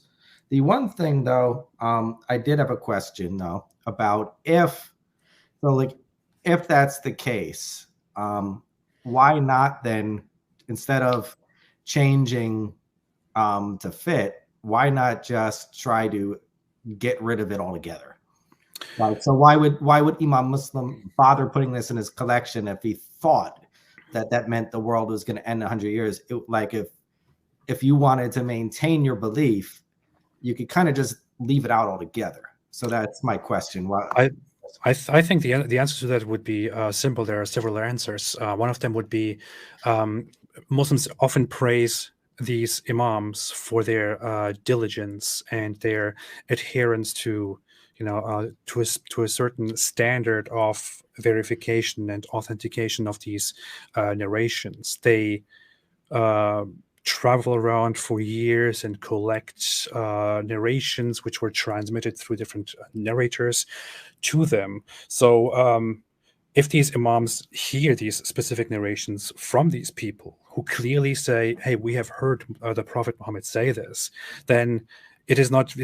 The one thing though, I did have a question though about if that's the case, why not then, instead of changing to fit, why not just try to get rid of it altogether? Right. So why would Imam Muslim bother putting this in his collection if he thought that meant the world was going to end 100 years? If you wanted to maintain your belief, you could kind of just leave it out altogether. So that's my question. I think the answer to that would be simple. There are several answers. One of them would be Muslims often praise these imams for their diligence and their adherence to to a certain standard of verification and authentication of these narrations. They travel around for years and collect narrations which were transmitted through different narrators to them. So if these imams hear these specific narrations from these people who clearly say, hey, we have heard the Prophet Muhammad say this, then it is not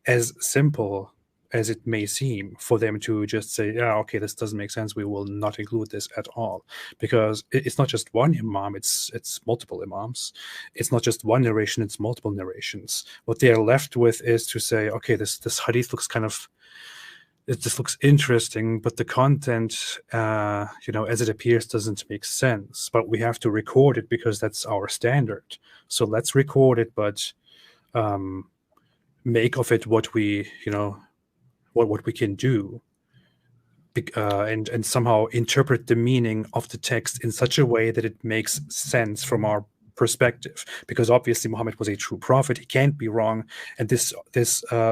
as simple as it may seem for them to just say, yeah, okay, this doesn't make sense, we will not include this at all. Because it's not just one imam, it's multiple imams. It's not just one narration, it's multiple narrations. What they are left with is to say, okay, this hadith looks this looks interesting, but the content, as it appears, doesn't make sense. But we have to record it because that's our standard. So let's record it, but make of it what we, what we can do, and somehow interpret the meaning of the text in such a way that it makes sense from our perspective. Because obviously Muhammad was a true prophet; he can't be wrong, and this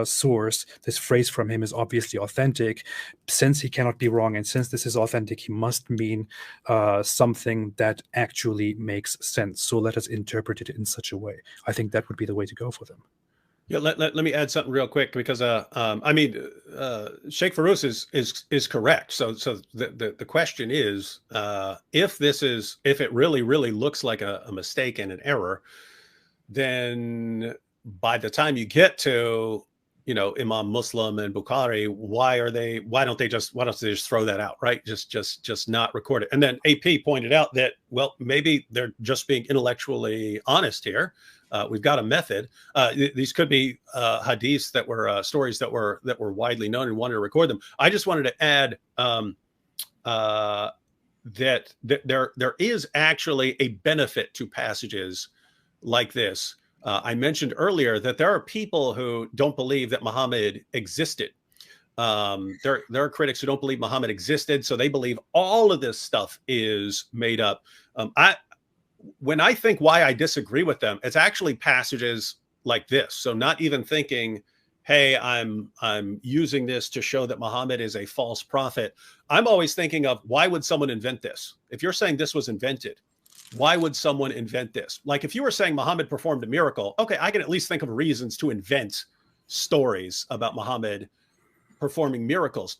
source, this phrase from him, is obviously authentic. Since he cannot be wrong, and since this is authentic, he must mean something that actually makes sense. So let us interpret it in such a way. I think that would be the way to go for them. Yeah, let me add something real quick, because Shaykh Faroos is correct. So the question is, if it really looks like a mistake and an error, then by the time you get to Imam Muslim and Bukhari, why don't they just throw that out, right? Just not record it. And then AP pointed out that, well, maybe they're just being intellectually honest here. We've got a method. These could be hadiths that were stories that were widely known and wanted to record them. I just wanted to add that there is actually a benefit to passages like this. I mentioned earlier that there are people who don't believe that Muhammad existed. There are critics who don't believe Muhammad existed, so they believe all of this stuff is made up. When I think why I disagree with them, it's actually passages like this. So not even thinking, hey, I'm using this to show that Muhammad is a false prophet. I'm always thinking of, why would someone invent this? If you're saying this was invented, why would someone invent this? Like if you were saying Muhammad performed a miracle, okay, I can at least think of reasons to invent stories about Muhammad performing miracles.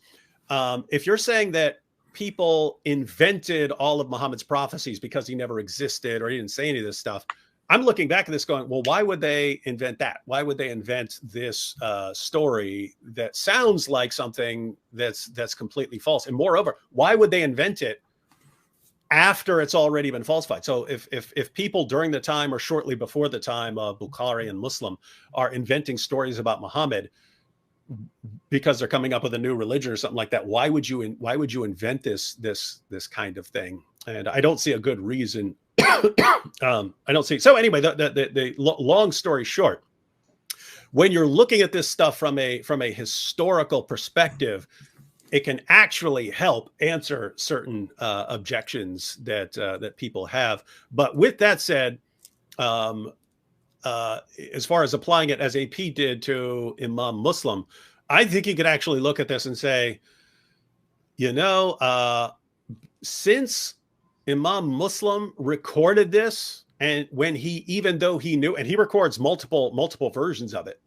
If you're saying that people invented all of Muhammad's prophecies because he never existed or he didn't say any of this stuff, I'm looking back at this going, well, why would they invent that? Why would they invent this story that sounds like something that's completely false? And moreover, why would they invent it after it's already been falsified? So if people during the time or shortly before the time of Bukhari and Muslim are inventing stories about Muhammad because they're coming up with a new religion or something like that, why would you invent this kind of thing? And I don't see a good reason. I don't see. So anyway, the long story short, when you're looking at this stuff from a historical perspective, it can actually help answer certain objections that people have. But with that said, as far as applying it as AP did to Imam Muslim, I think you could actually look at this and say, since Imam Muslim recorded this, and when even though he knew, and he records multiple versions of it,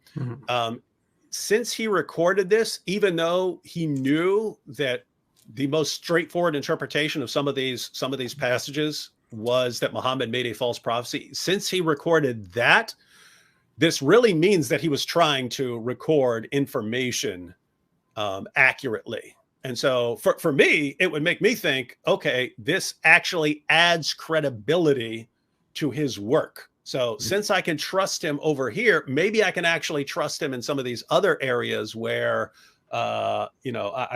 since he recorded this, even though he knew that the most straightforward interpretation of some of these passages was that Muhammad made a false prophecy, since he recorded that, this really means that he was trying to record information accurately. And so for me, it would make me think, okay, this actually adds credibility to his work. So since I can trust him over here, maybe I can actually trust him in some of these other areas where, I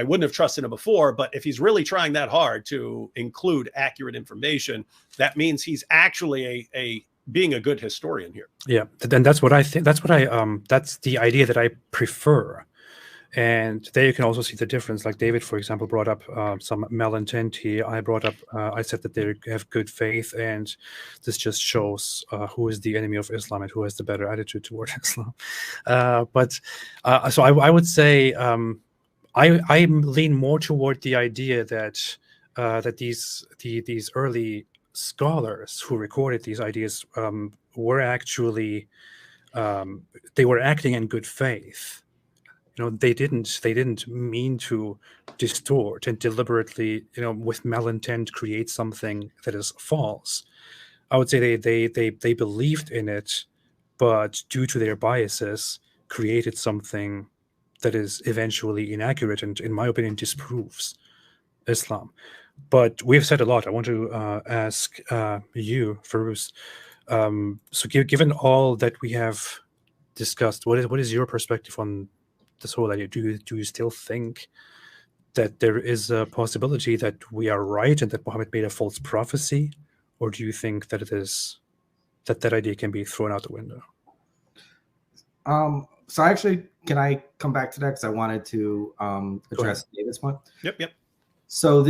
wouldn't have trusted him before. But if he's really trying that hard to include accurate information, that means he's actually being a good historian here. Yeah, and that's what I think. That's the idea that I prefer. And there you can also see the difference. Like David, for example, brought up some malintent here. I said that they have good faith, and this just shows who is the enemy of Islam and who has the better attitude toward Islam. So I would say I lean more toward the idea that these early scholars who recorded these ideas were actually they were acting in good faith. They didn't mean to distort and deliberately, with malintent, create something that is false. I would say they believed in it, but due to their biases, created something that is eventually inaccurate and, in my opinion, disproves Islam. But we've said a lot. I want to ask you, Faroos. So, given all that we have discussed, what is your perspective on this whole idea? Do you still think that there is a possibility that we are right and that Muhammad made a false prophecy, or do you think that that idea can be thrown out the window? So actually, can I come back to that, because I wanted to address David's point? Yep. So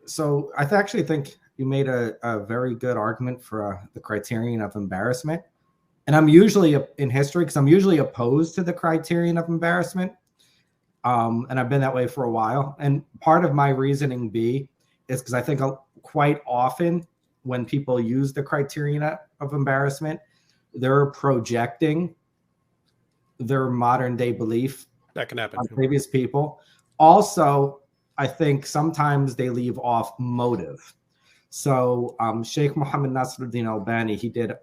so I actually think you made a very good argument for the criterion of embarrassment. And I'm usually in history, because I'm usually opposed to the criterion of embarrassment. And I've been that way for a while. And part of my reasoning is because I think quite often when people use the criterion of embarrassment, they're projecting their modern day belief that can happen on previous people. Also, I think sometimes they leave off motive. So Shaykh Muhammad Nasruddin Albani, he did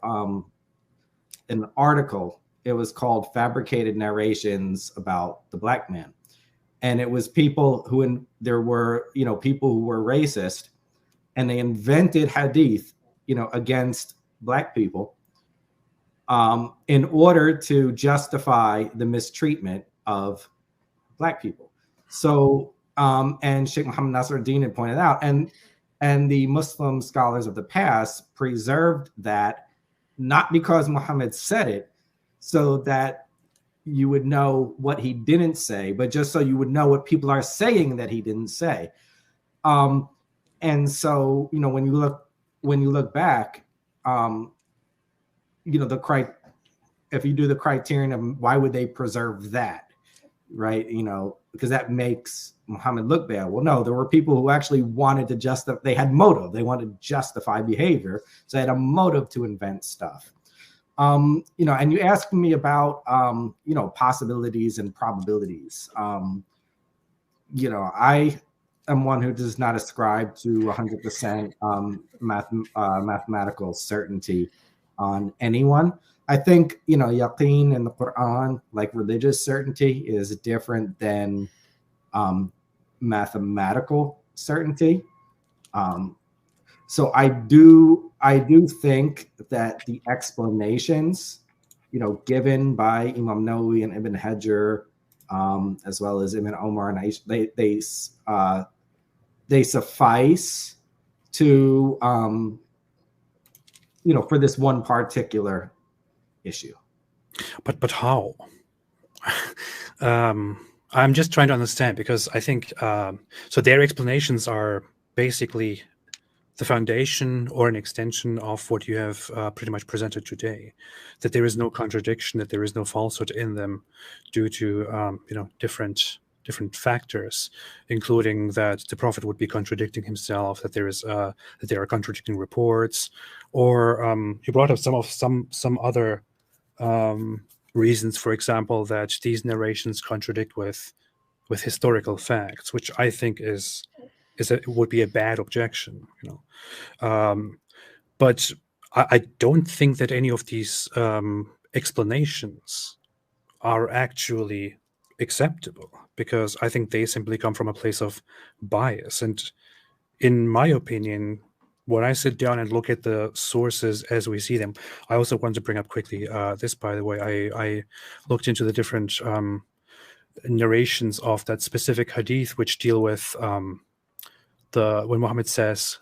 an article. It was called Fabricated Narrations About the Black Man. And it was people who, there were, people who were racist, and they invented hadith, against Black people in order to justify the mistreatment of Black people. So, and Shaykh Muhammad Nasruddin had pointed out, and the Muslim scholars of the past preserved that, not because Muhammad said it, so that you would know what he didn't say, but just so you would know what people are saying that he didn't say. And so, when you look back, if you do the criterion of why would they preserve that, right? Because that makes Muhammad look bad. Well, no, there were people who actually wanted to they had motive. They wanted to justify behavior. So they had a motive to invent stuff. You know, and you asked me about, you know, possibilities and probabilities. You know, I am one who does not ascribe to 100% mathematical certainty on anyone. I think, you know, yaqeen in the Quran, like religious certainty, is different than mathematical certainty. So I do think that the explanations, you know, given by Imam Nawawi and Ibn Hajar, as well as Ibn Omar and Aish, they suffice to, you know, for this one particular issue. But how? I'm just trying to understand, because I think so their explanations are basically the foundation or an extension of what you have pretty much presented today, that there is no contradiction, that there is no falsehood in them due to you know, different factors, including that the prophet would be contradicting himself, that there is that there are contradicting reports, or you brought up some other reasons, for example, that these narrations contradict with historical facts, which I think would be a bad objection, you know. But I don't think that any of these explanations are actually acceptable, because I think they simply come from a place of bias. And in my opinion, when I sit down and look at the sources as we see them, I also want to bring up quickly this, by the way, I looked into the different narrations of that specific hadith which deal with when Muhammad says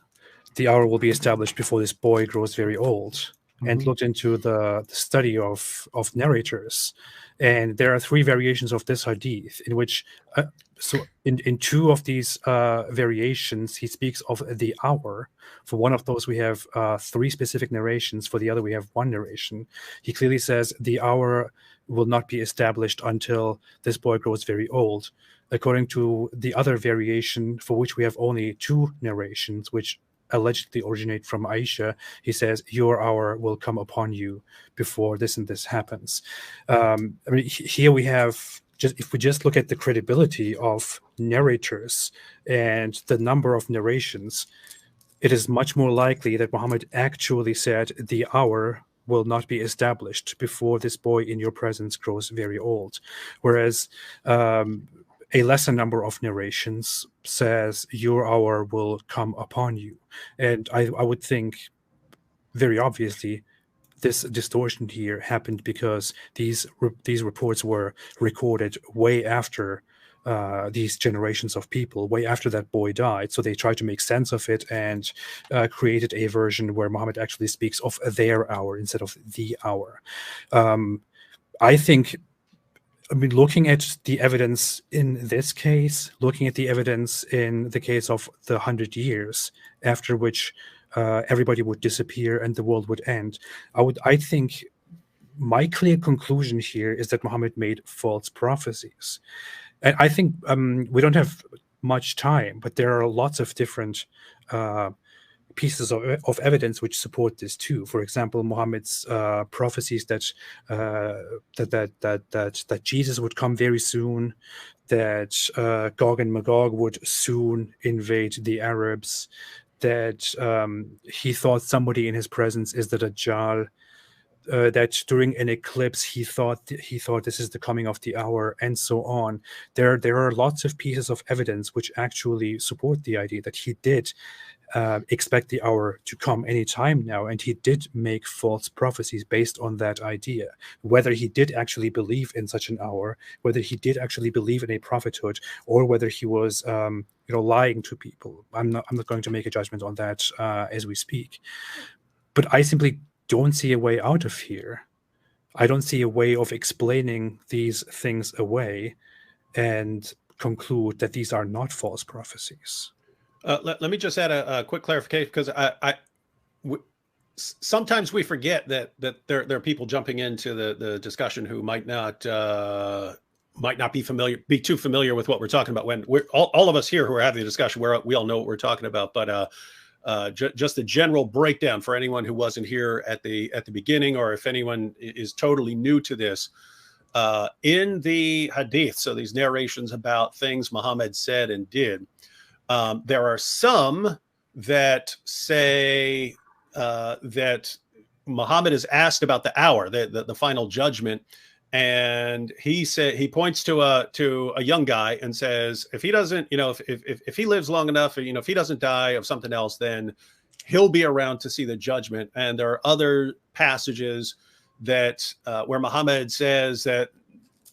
the hour will be established before this boy grows very old, and looked into the study of narrators. And there are 3 variations of this hadith in which, so in 2 of these variations, he speaks of the hour. For one of those, we have 3 specific narrations. For the other, we have 1 narration. He clearly says the hour will not be established until this boy grows very old. According to the other variation, for which we have only 2 narrations, which allegedly originate from Aisha, he says, your hour will come upon you before this and this happens. I mean, here we have, if we just look at the credibility of narrators and the number of narrations, it is much more likely that Muhammad actually said the hour will not be established before this boy in your presence grows very old. Whereas a lesser number of narrations says your hour will come upon you. And I would think, very obviously, this distortion here happened because these reports were recorded way after these generations of people, way after that boy died. So they tried to make sense of it and created a version where Muhammad actually speaks of their hour instead of the hour. I think, I mean, looking at the evidence in this case, looking at the evidence in the case of the 100 years after which everybody would disappear and the world would end, I think my clear conclusion here is that Muhammad made false prophecies. And I think we don't have much time, but there are lots of different pieces of evidence which support this too. For example, Muhammad's prophecies that Jesus would come very soon, that Gog and Magog would soon invade the Arabs, that he thought somebody in his presence is the Dajjal, that during an eclipse he thought this is the coming of the hour, and so on. There are lots of pieces of evidence which actually support the idea that he did expect the hour to come anytime now, and he did make false prophecies based on that idea. Whether he did actually believe in such an hour, whether he did actually believe in a prophethood, or whether he was lying to people, I'm not going to make a judgment on that as we speak. But I simply don't see a way out of here. I don't see a way of explaining these things away and conclude that these are not false prophecies. Let me just add a quick clarification, because sometimes we forget that there are people jumping into the discussion who might not be too familiar with what we're talking about. When we're all of us here who are having the discussion, we all know what we're talking about. But just a general breakdown for anyone who wasn't here at the beginning, or if anyone is totally new to this. In the hadith, so these narrations about things Muhammad said and did, there are some that say that Muhammad is asked about the hour, the final judgment, and he points to a young guy and says, if he doesn't, if he lives long enough, if he doesn't die of something else, then he'll be around to see the judgment. And there are other passages that where Muhammad says that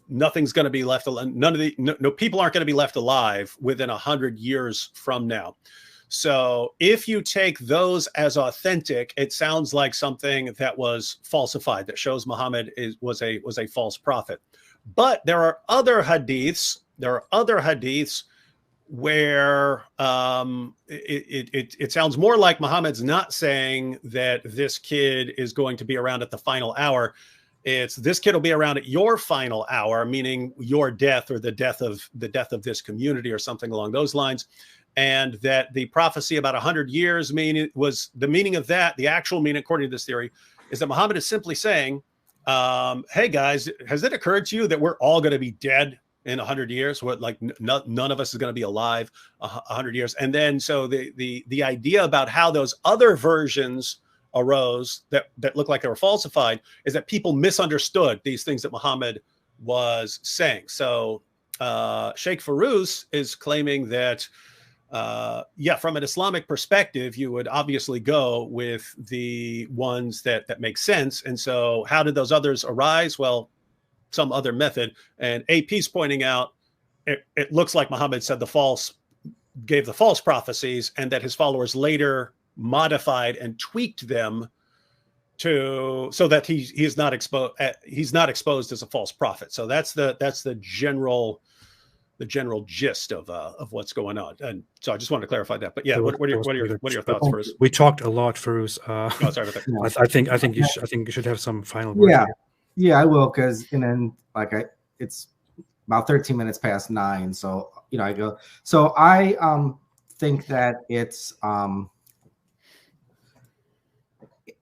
nothing's going to be left alive. No people aren't going to be left alive within 100 years from now. So if you take those as authentic, it sounds like something that was falsified, that shows Muhammad was a false prophet. But there are other hadiths. Where it sounds more like Muhammad's not saying that this kid is going to be around at the final hour. It's this kid will be around at your final hour, meaning your death or the death of this community or something along those lines. And that the prophecy about 100 years was the meaning of that. The actual meaning, according to this theory, is that Muhammad is simply saying, hey guys, has it occurred to you that we're all going to be dead in 100 years? What, like none of us is going to be alive 100 years. And then so the idea about how those other versions arose that look like they were falsified is that people misunderstood these things that Muhammad was saying. So Shaykh Faroos is claiming that from an Islamic perspective, you would obviously go with the ones that make sense. And so how did those others arise? Well, some other method. And AP's pointing out it looks like Muhammad said gave the false prophecies, and that his followers later modified and tweaked them so that he's not exposed as a false prophet. So that's the general gist of what's going on. And so I just wanted to clarify that. But yeah, what are your thoughts first? We talked a lot, Faroos. Sorry about that. I think you should have some final words. Yeah, I will, because it's about 13 minutes past 9. So I go. So I think that it's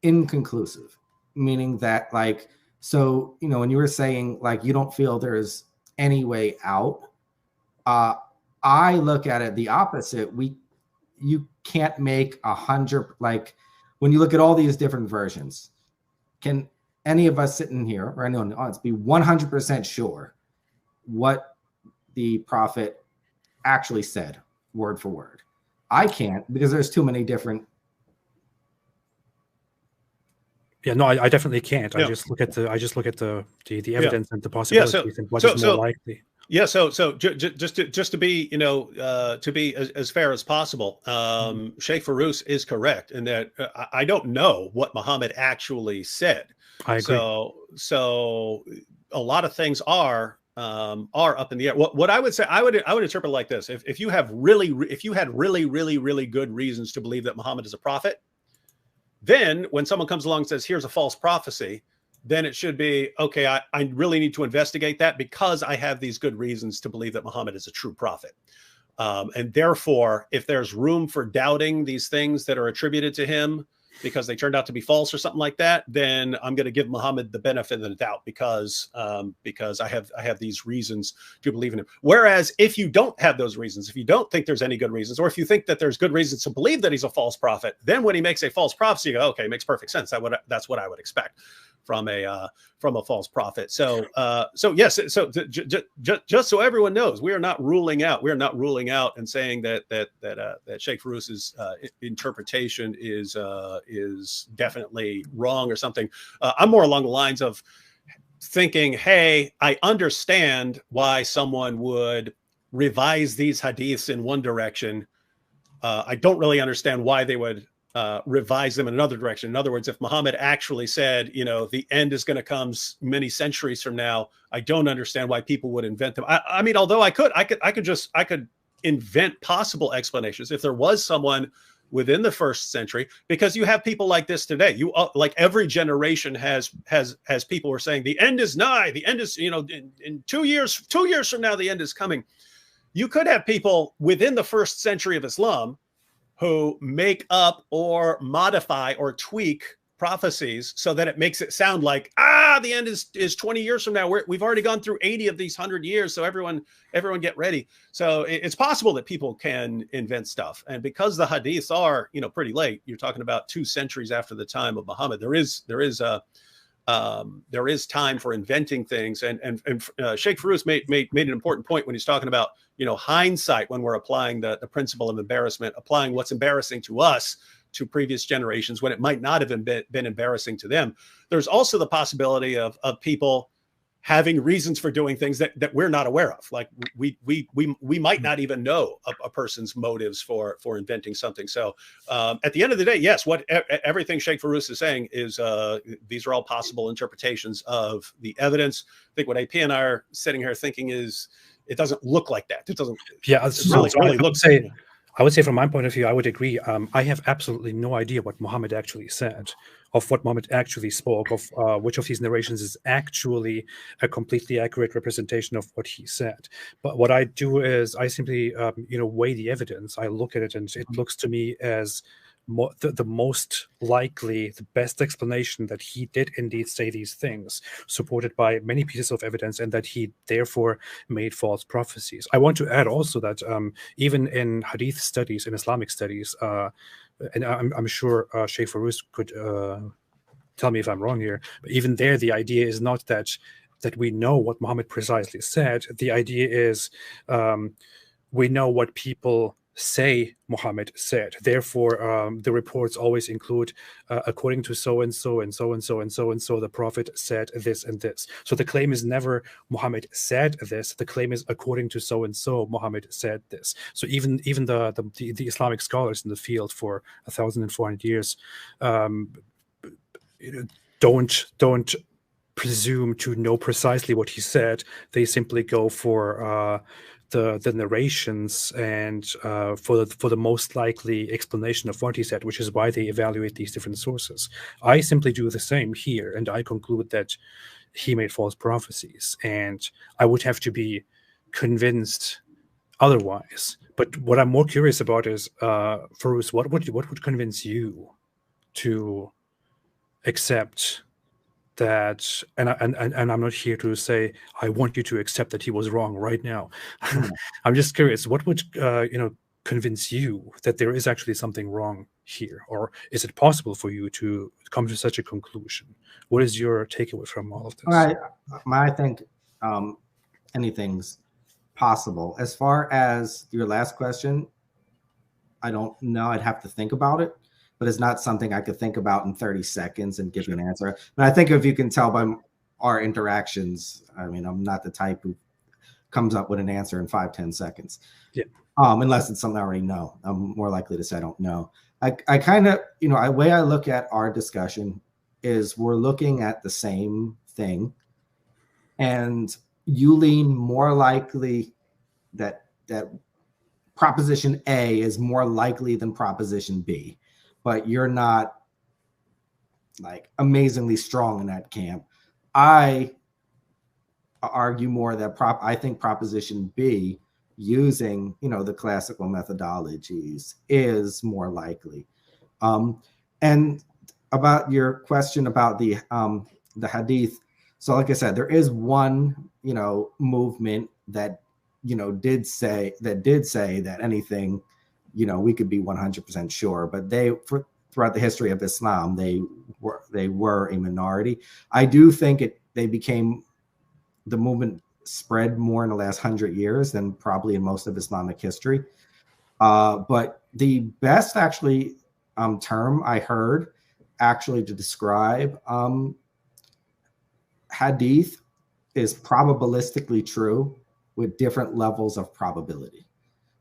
inconclusive, meaning that when you were saying you don't feel there's any way out, I look at it the opposite. You can't make 100, when you look at all these different versions, can any of us sitting here or anyone else be 100% sure what the prophet actually said word for word? I can't, because there's too many different. Yeah, no, I definitely can't. Yeah. I just look at the evidence and the possibilities and what is more likely. Yeah, so just to be to be as fair as possible, Shaykh Faroos is correct in that I don't know what Muhammad actually said. I agree. So a lot of things are up in the air. What I would say, I would interpret it like this: if you had really good reasons to believe that Muhammad is a prophet, then when someone comes along and says, "Here's a false prophecy," then it should be, okay, I really need to investigate that because I have these good reasons to believe that Muhammad is a true prophet. And therefore, if there's room for doubting these things that are attributed to him because they turned out to be false or something like that, then I'm going to give Muhammad the benefit of the doubt because I have these reasons to believe in him. Whereas if you don't have those reasons, if you don't think there's any good reasons, or if you think that there's good reasons to believe that he's a false prophet, then when he makes a false prophecy, you go, okay, it makes perfect sense. That's what I would expect from a false prophet. So yes. So just so everyone knows, we are not ruling out and saying that Shaykh Faroos's interpretation is definitely wrong or something. I'm more along the lines of thinking, hey, I understand why someone would revise these hadiths in one direction. I don't really understand why they would revise them in another direction. In other words, if Muhammad actually said, the end is going to come many centuries from now, I don't understand why people would invent them. I mean, although I could invent possible explanations if there was someone within the first century, because you have people like this today. You like every generation has people who are saying the end is nigh, the end is, in 2 years from now, the end is coming. You could have people within the first century of Islam who make up or modify or tweak prophecies so that it makes it sound like, the end is 20 years from now. We've already gone through 80 of these 100 years. So everyone get ready. So it's possible that people can invent stuff. And because the hadiths are, pretty late, you're talking about 2 centuries after the time of Muhammad, there is time for inventing things. And Shaykh Faroos made an important point when he's talking about, hindsight, when we're applying the principle of embarrassment, applying what's embarrassing to us to previous generations when it might not have been embarrassing to them. There's also the possibility of people having reasons for doing things that we're not aware of. Like we might not even know a person's motives for inventing something. So at the end of the day, yes, everything Shaykh Faroos is saying is these are all possible interpretations of the evidence. I think what AP and I are sitting here thinking is it doesn't look like that. It doesn't. Yeah, it really looks. I would say from my point of view, I would agree. I have absolutely no idea what Muhammad actually said, of what Muhammad actually spoke, of which of these narrations is actually a completely accurate representation of what he said. But what I do is I simply, weigh the evidence. I look at it, and it looks to me as the most likely, the best explanation that he did indeed say these things, supported by many pieces of evidence, and that he therefore made false prophecies. I want to add also that even in hadith studies, in Islamic studies, and I'm sure Shaykh Faroos could tell me if I'm wrong here, but even there, the idea is not that we know what Muhammad precisely said. The idea is we know what people say Muhammad said. Therefore, the reports always include, according to so and so and so and so and so and so, the Prophet said this and this. So the claim is never Muhammad said this. The claim is according to so and so, Muhammad said this. So even the Islamic scholars in the field for 1,400 years don't presume to know precisely what he said. They simply go for the narrations and for the most likely explanation of what he said, which is why they evaluate these different sources. I simply do the same here, and I conclude that he made false prophecies, and I would have to be convinced otherwise. But what I'm more curious about is, Faroos, what would convince you to accept that? And I'm not here to say I want you to accept that he was wrong right now. I'm just curious, what would convince you that there is actually something wrong here, or is it possible for you to come to such a conclusion? What is your takeaway from all of this? I think anything's possible. As far as your last question, I don't know. I'd have to think about it. But it's not something I could think about in 30 seconds and give you an answer. And I think if you can tell by our interactions, I mean, I'm not the type who comes up with an answer in 5-10 seconds. Yeah. Unless it's something I already know. I'm more likely to say I don't know. I kind of, the way I look at our discussion is we're looking at the same thing. And you lean more likely that proposition A is more likely than proposition B. But you're not like amazingly strong in that camp. I argue more that I think proposition B, using the classical methodologies, is more likely. And about your question about the hadith, so like I said, there is one movement that did say that anything. We could be 100% sure, but throughout the history of Islam, they were a minority. I do think the movement spread more in the last 100 years than probably in most of Islamic history. But the best term I heard to describe hadith is probabilistically true with different levels of probability.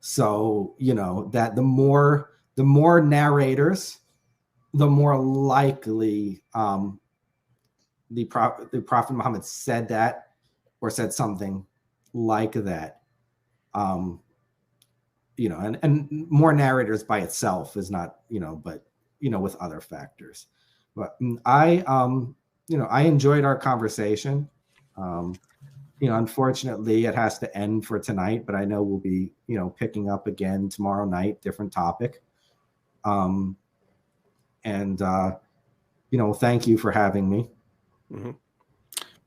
So, that the more narrators, the more likely the Prophet Muhammad said that, or said something like that. And more narrators by itself is not, but, with other factors. But I enjoyed our conversation. Unfortunately, it has to end for tonight, but I know we'll be, picking up again tomorrow night, different topic. And thank you for having me. Mm-hmm.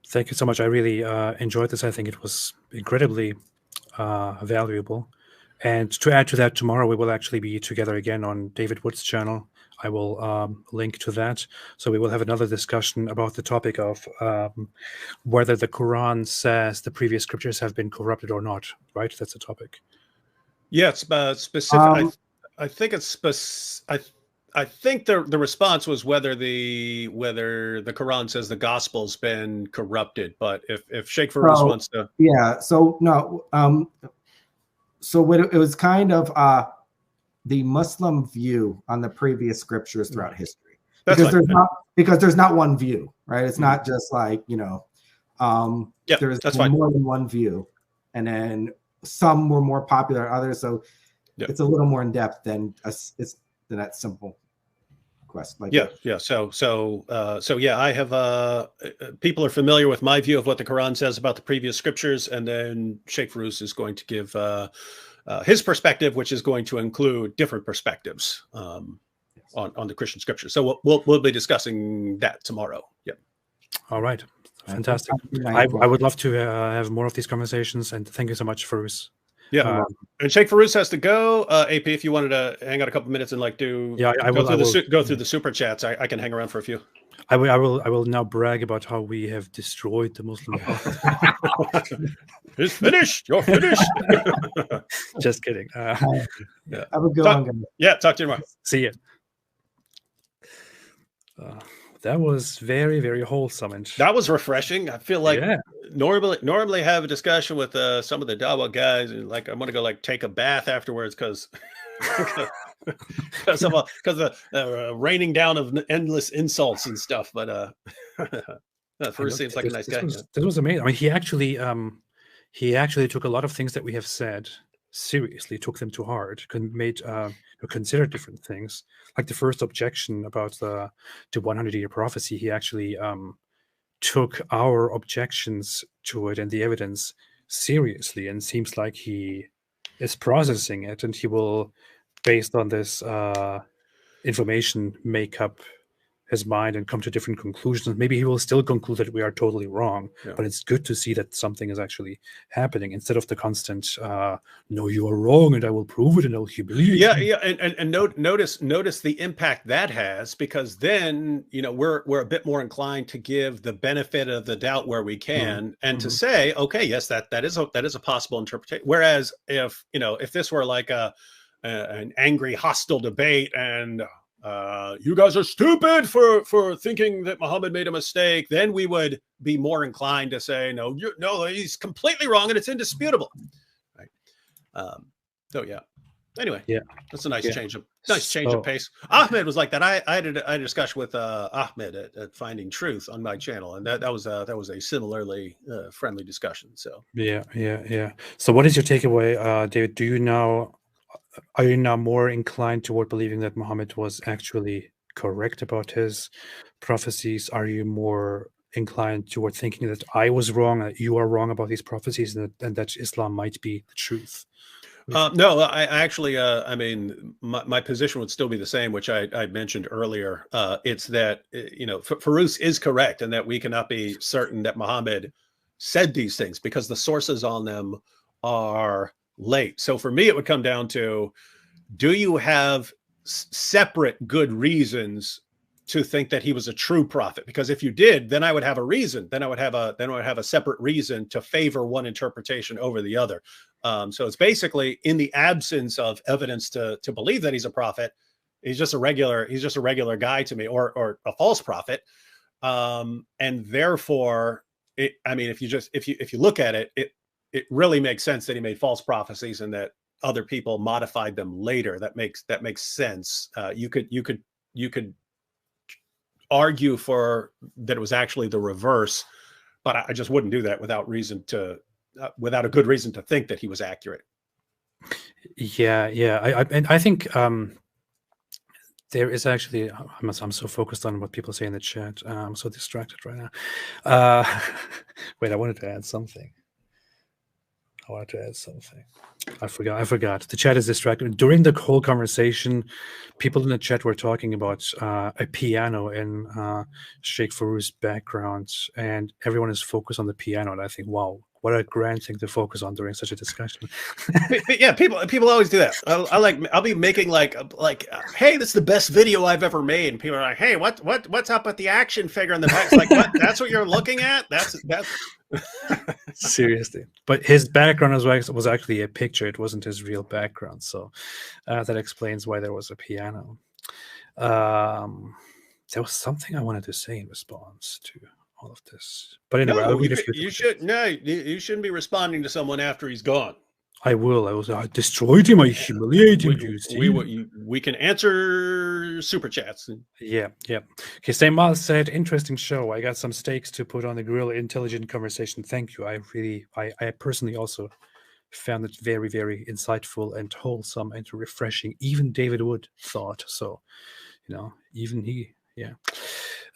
Thank you so much. I really enjoyed this. I think it was incredibly valuable. And to add to that, tomorrow we will actually be together again on David Wood's channel. I will link to that. So we will have another discussion about the topic of whether the Quran says the previous scriptures have been corrupted or not, right? That's the topic. Yeah, it's specific. I think it's I think the response was whether the Quran says the gospel's been corrupted. But if Shaykh Faroos wants to, yeah. So no. So what it was kind of the Muslim view on the previous scriptures throughout history, because there's not one view, right? It's not just like there's more than one view, and then some were more popular than others. So it's a little more in depth than that simple quest. So I have people are familiar with my view of what the Quran says about the previous scriptures, and then Shaykh Faroos is going to give his perspective, which is going to include different perspectives on the Christian scriptures. So we'll be discussing that tomorrow. Yeah. All right. Fantastic. I would love to have more of these conversations, and thank you so much, Faroos. Yeah, and Shaykh Faroos has to go. AP, if you wanted to hang out a couple minutes and go through the super chats, I can hang around for a few. I will now brag about how we have destroyed the Muslim. It's finished. You're finished. Just kidding. Have a good one. Yeah, talk to you tomorrow. See you. That was very, very wholesome, and that was refreshing. I feel like normally have a discussion with some of the Dawa guys, and like I'm gonna go like take a bath afterwards because of the raining down of endless insults and stuff. But Faroos seems like a nice guy. This was amazing. I mean, he actually took a lot of things that we have said seriously, took them to heart, consider different things. Like the first objection about the 100-year prophecy, he actually took our objections to it and the evidence seriously, and seems like he is processing it, and he will, based on this information, make up his mind and come to different conclusions. Maybe he will still conclude that we are totally wrong, but it's good to see that something is actually happening instead of the constant no, you are wrong and I will prove it and I'll humiliate you. And notice the impact that has, because then we're a bit more inclined to give the benefit of the doubt where we can, and to say, okay, yes, that is a possible interpretation. Whereas if this were like an angry, hostile debate, and you guys are stupid for thinking that Muhammad made a mistake, then we would be more inclined to say, no, he's completely wrong and it's indisputable. Right. So yeah. Anyway, that's a nice change of pace. Ahmed was like that. I had a discussion with Ahmed at Finding Truth on my channel, and that was a similarly friendly discussion. So yeah. So what is your takeaway, David? Are you now more inclined toward believing that Muhammad was actually correct about his prophecies? Are you more inclined toward thinking that I was wrong, that you are wrong about these prophecies, and that Islam might be the truth? No, I actually, my position would still be the same, which I mentioned earlier. It's that, Faroos is correct, and that we cannot be certain that Muhammad said these things because the sources on them are late. So for me, it would come down to, do you have separate good reasons to think that he was a true prophet? Because if you did, then I would have a reason. Then I would have a separate reason to favor one interpretation over the other. So it's basically, in the absence of evidence to believe that he's a prophet, he's just a regular guy to me, or a false prophet. And therefore, if you look at it, it really makes sense that he made false prophecies and that other people modified them later. That makes sense. You could argue for that it was actually the reverse, but I just wouldn't do that without a good reason to think that he was accurate. Yeah. I think there is actually, I'm so focused on what people say in the chat. I'm so distracted right now. Wait, I wanted to add something. I wanted to add something. I forgot. The chat is distracted. During the whole conversation, people in the chat were talking about a piano in Sheikh Faroos' background, and everyone is focused on the piano. And I think, wow, what a grand thing to focus on during such a discussion. Yeah, people always do that. I'll be making like hey, this is the best video I've ever made, and people are like, hey, what's up with the action figure in the back? It's like, what? That's what you're looking at? That's Seriously. But his background was actually a picture. It wasn't his real background, so that explains why there was a piano. There was something I wanted to say in response to all of this, but anyway, no, you shouldn't be responding to someone after he's gone. I will. I destroyed him. I humiliated him. We can answer super chats. Yeah. Okay, St. Miles said, interesting show. I got some steaks to put on the grill. Intelligent conversation. Thank you. I personally also found it very, very insightful and wholesome and refreshing. Even David Wood thought so. Even he. Yeah.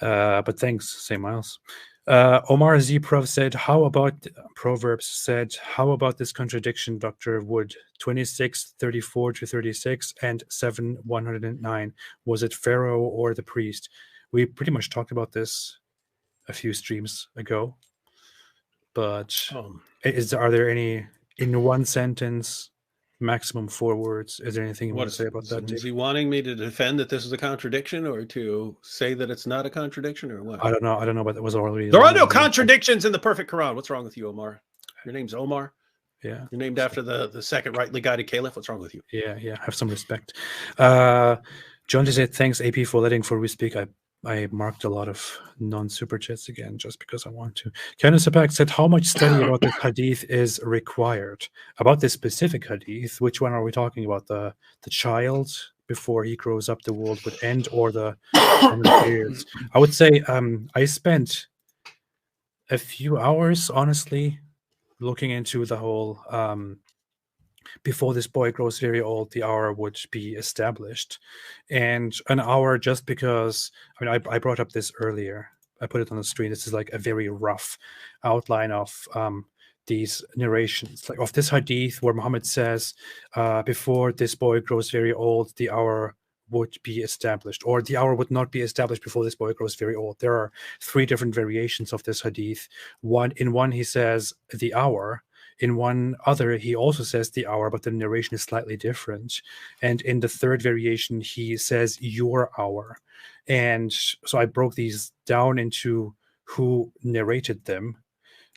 But thanks, St. Miles. Omar Z. Prov said, how about Proverbs said, how about this contradiction, Dr. Wood? 26:34-36 and 7:109. Was it Pharaoh or the priest? We pretty much talked about this a few streams ago. But are there any, in one sentence, maximum 4 words, is there anything you want to say about that? Is he wanting me to defend that this is a contradiction, or to say that it's not a contradiction, or what? I don't know, but it was already. There are no contradictions in the perfect Quran. What's wrong with you, Omar? Your name's Omar. Yeah. You're named after the second rightly guided caliph. What's wrong with you? Yeah. Have some respect. John just said, thanks, AP, for letting Faroos speak. I marked a lot of non-super chats again just because I want to. Ken Sapak said, how much study about this hadith is required? About this specific hadith, which one are we talking about? The child before he grows up, the world would end, or the periods? I would say I spent a few hours, honestly, looking into the whole before this boy grows very old, the hour would be established. And an hour, just because, I brought up this earlier. I put it on the screen. This is like a very rough outline of these narrations, like of this hadith where Muhammad says, before this boy grows very old, the hour would be established, or the hour would not be established before this boy grows very old. There are 3 different variations of this hadith. In one he says the hour. In one other, he also says the hour, but the narration is slightly different. And in the 3rd variation, he says your hour. And so I broke these down into who narrated them,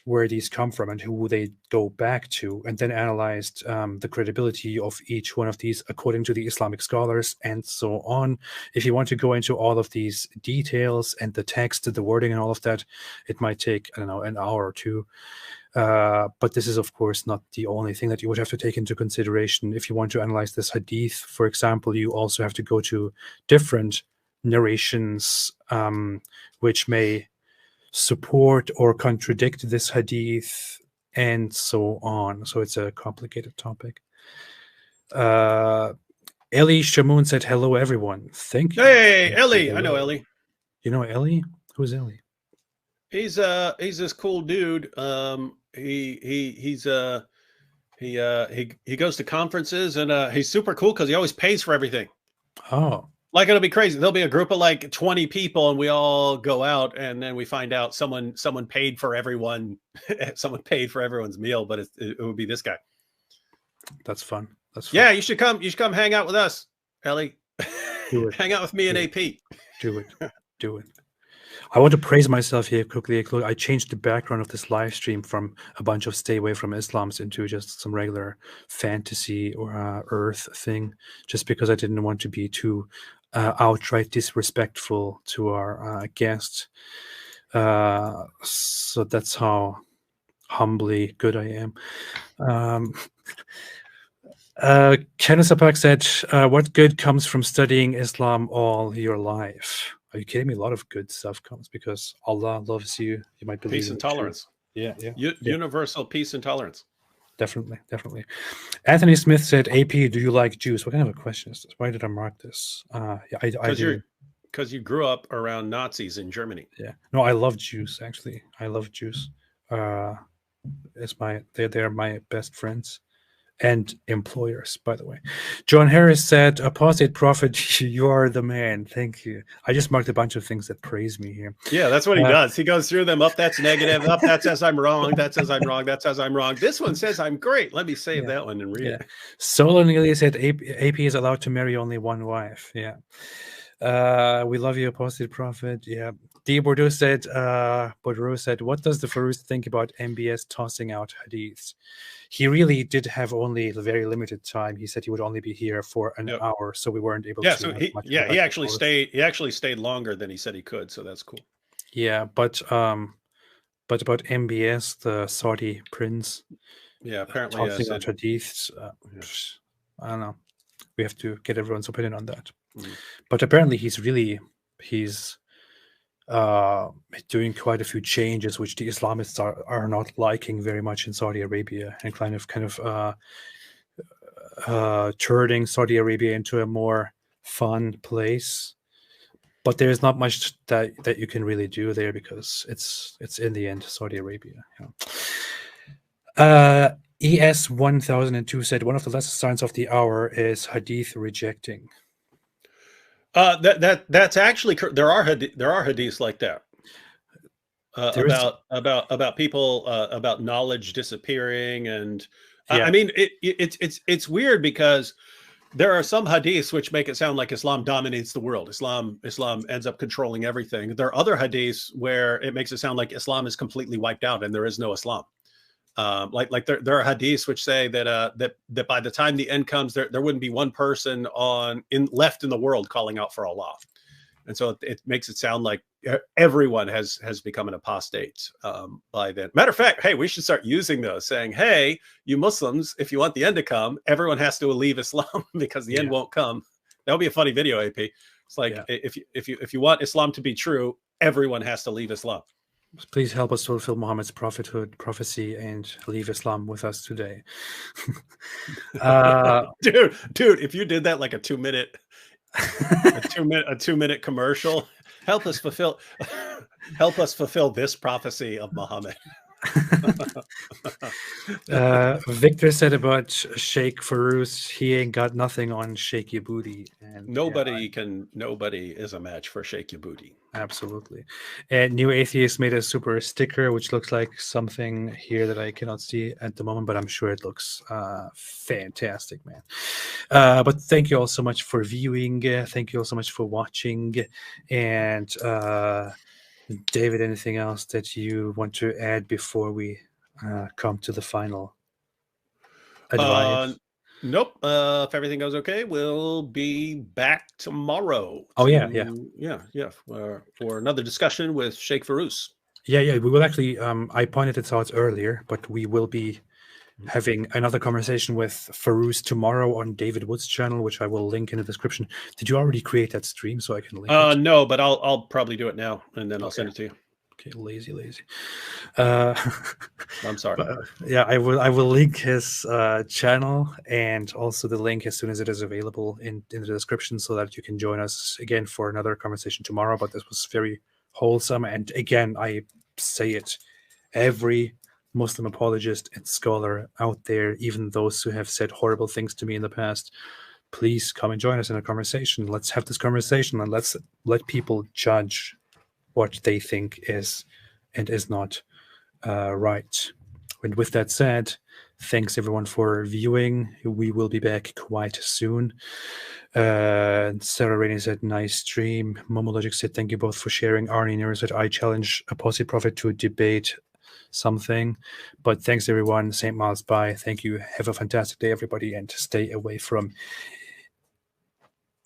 where these come from, and who they go back to, and then analyzed the credibility of each one of these according to the Islamic scholars, and so on. If you want to go into all of these details and the text, the wording, and all of that, it might take, I don't know, an hour or 2. But this is, of course, not the only thing that you would have to take into consideration. If you want to analyze this hadith, for example, you also have to go to different narrations which may support or contradict this hadith, and so on. So it's a complicated topic. Ellie Shamoon said, hello, everyone. Thank you. Hey, Ellie. I know Ellie. You know Ellie? Who's Ellie? He's this cool dude. He goes to conferences, and he's super cool because he always pays for everything. Oh, like it'll be crazy. There'll be a group of like 20 people, and we all go out, and then we find out someone paid for everyone. Someone paid for everyone's meal, but it would be this guy. That's fun. Yeah, you should come. You should come hang out with us, Ellie. Do it. Hang out with me and AP. Do it. I want to praise myself here quickly. I changed the background of this live stream from a bunch of Stay Away from Islams into just some regular fantasy or Earth thing, just because I didn't want to be too outright disrespectful to our guest. So that's how humbly good I am. Kenneth Sapak said, what good comes from studying Islam all your life? Are you kidding me? A lot of good stuff comes because Allah loves you. You might believe peace and tolerance. Yeah. Universal peace and tolerance. Definitely. Anthony Smith said, AP, do you like Jews? What kind of a question is this? Why did I mark this? I do. Because you grew up around Nazis in Germany. Yeah. No, I love Jews, actually. I love Jews. They're my best friends and employers, by the way. John Harris said, Apostate Prophet, you are the man. Thank you. I just marked a bunch of things that praise me here. Yeah, that's what he does. He goes through them. Up, that's negative. Up, that says I'm wrong. That says I'm wrong. That says I'm wrong. This one says I'm great. Let me save that one and read it. Solo Neely said, AP is allowed to marry only one wife. Yeah. We love you, Apostate Prophet. Yeah. D. Bordeaux said, what does the Faroos think about MBS tossing out hadiths? He really did have only a very limited time. He said he would only be here for an hour, so we weren't able to. So he actually stayed. He actually stayed longer than he said he could, so that's cool. Yeah, but about MBS, the Saudi prince. Yeah, apparently tossing out hadiths. I don't know. We have to get everyone's opinion on that. But apparently, he's doing quite a few changes which the Islamists are not liking very much in Saudi Arabia, and kind of turning Saudi Arabia into a more fun place. But there's not much that you can really do there, because it's in the end Saudi Arabia. ES 1002 said, one of the lesser signs of the hour is hadith rejecting. That's actually, there are hadiths like that about people about knowledge disappearing, and I mean it's weird because there are some hadiths which make it sound like Islam dominates the world. Islam ends up controlling everything. There are other hadiths where it makes it sound like Islam is completely wiped out and there is no Islam. Like there are hadiths which say that that by the time the end comes, there wouldn't be one person left in the world calling out for Allah, and so it makes it sound like everyone has become an apostate by then. Matter of fact, hey, we should start using those, saying, hey, you Muslims, if you want the end to come, everyone has to leave Islam because the end won't come. That would be a funny video, AP. It's like if you want Islam to be true, everyone has to leave Islam. Please help us fulfill Muhammad's prophethood prophecy and leave Islam with us today. Dude, if you did that like a 2-minute commercial, help us fulfill this prophecy of Muhammad. Victor said about Shaykh Faroos, he ain't got nothing on Shake Your Booty, and nobody is a match for Shake Your Booty. Absolutely. And New Atheist made a super sticker which looks like something here that I cannot see at the moment, but I'm sure it looks fantastic, man. But thank you all so much for viewing. Thank you all so much for watching. And David, anything else that you want to add before we come to the final advice? Nope. If everything goes okay, we'll be back tomorrow. For another discussion with Shaykh Faroos. We will actually. I pointed it out earlier, but we will be having another conversation with Faroos tomorrow on David Wood's channel, which I will link in the description. Did you already create that stream so I can link it? No, but I'll probably do it now, and then I'll send it to you. Okay, lazy. I'm sorry. I will link his channel and also the link as soon as it is available in the description, so that you can join us again for another conversation tomorrow. But this was very wholesome, and again, I say it, every Muslim apologist and scholar out there, even those who have said horrible things to me in the past, please come and join us in a conversation. Let's have this conversation, and let's let people judge what they think is and is not right. And with that said, thanks everyone for viewing. We will be back quite soon. Sarah Rainey said, nice stream. Momologic said, thank you both for sharing. Arnie Nero said, I challenge Apostate Prophet to debate something. But thanks everyone. St. Miles, bye. Thank you. Have a fantastic day, everybody, and stay away from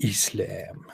Islam.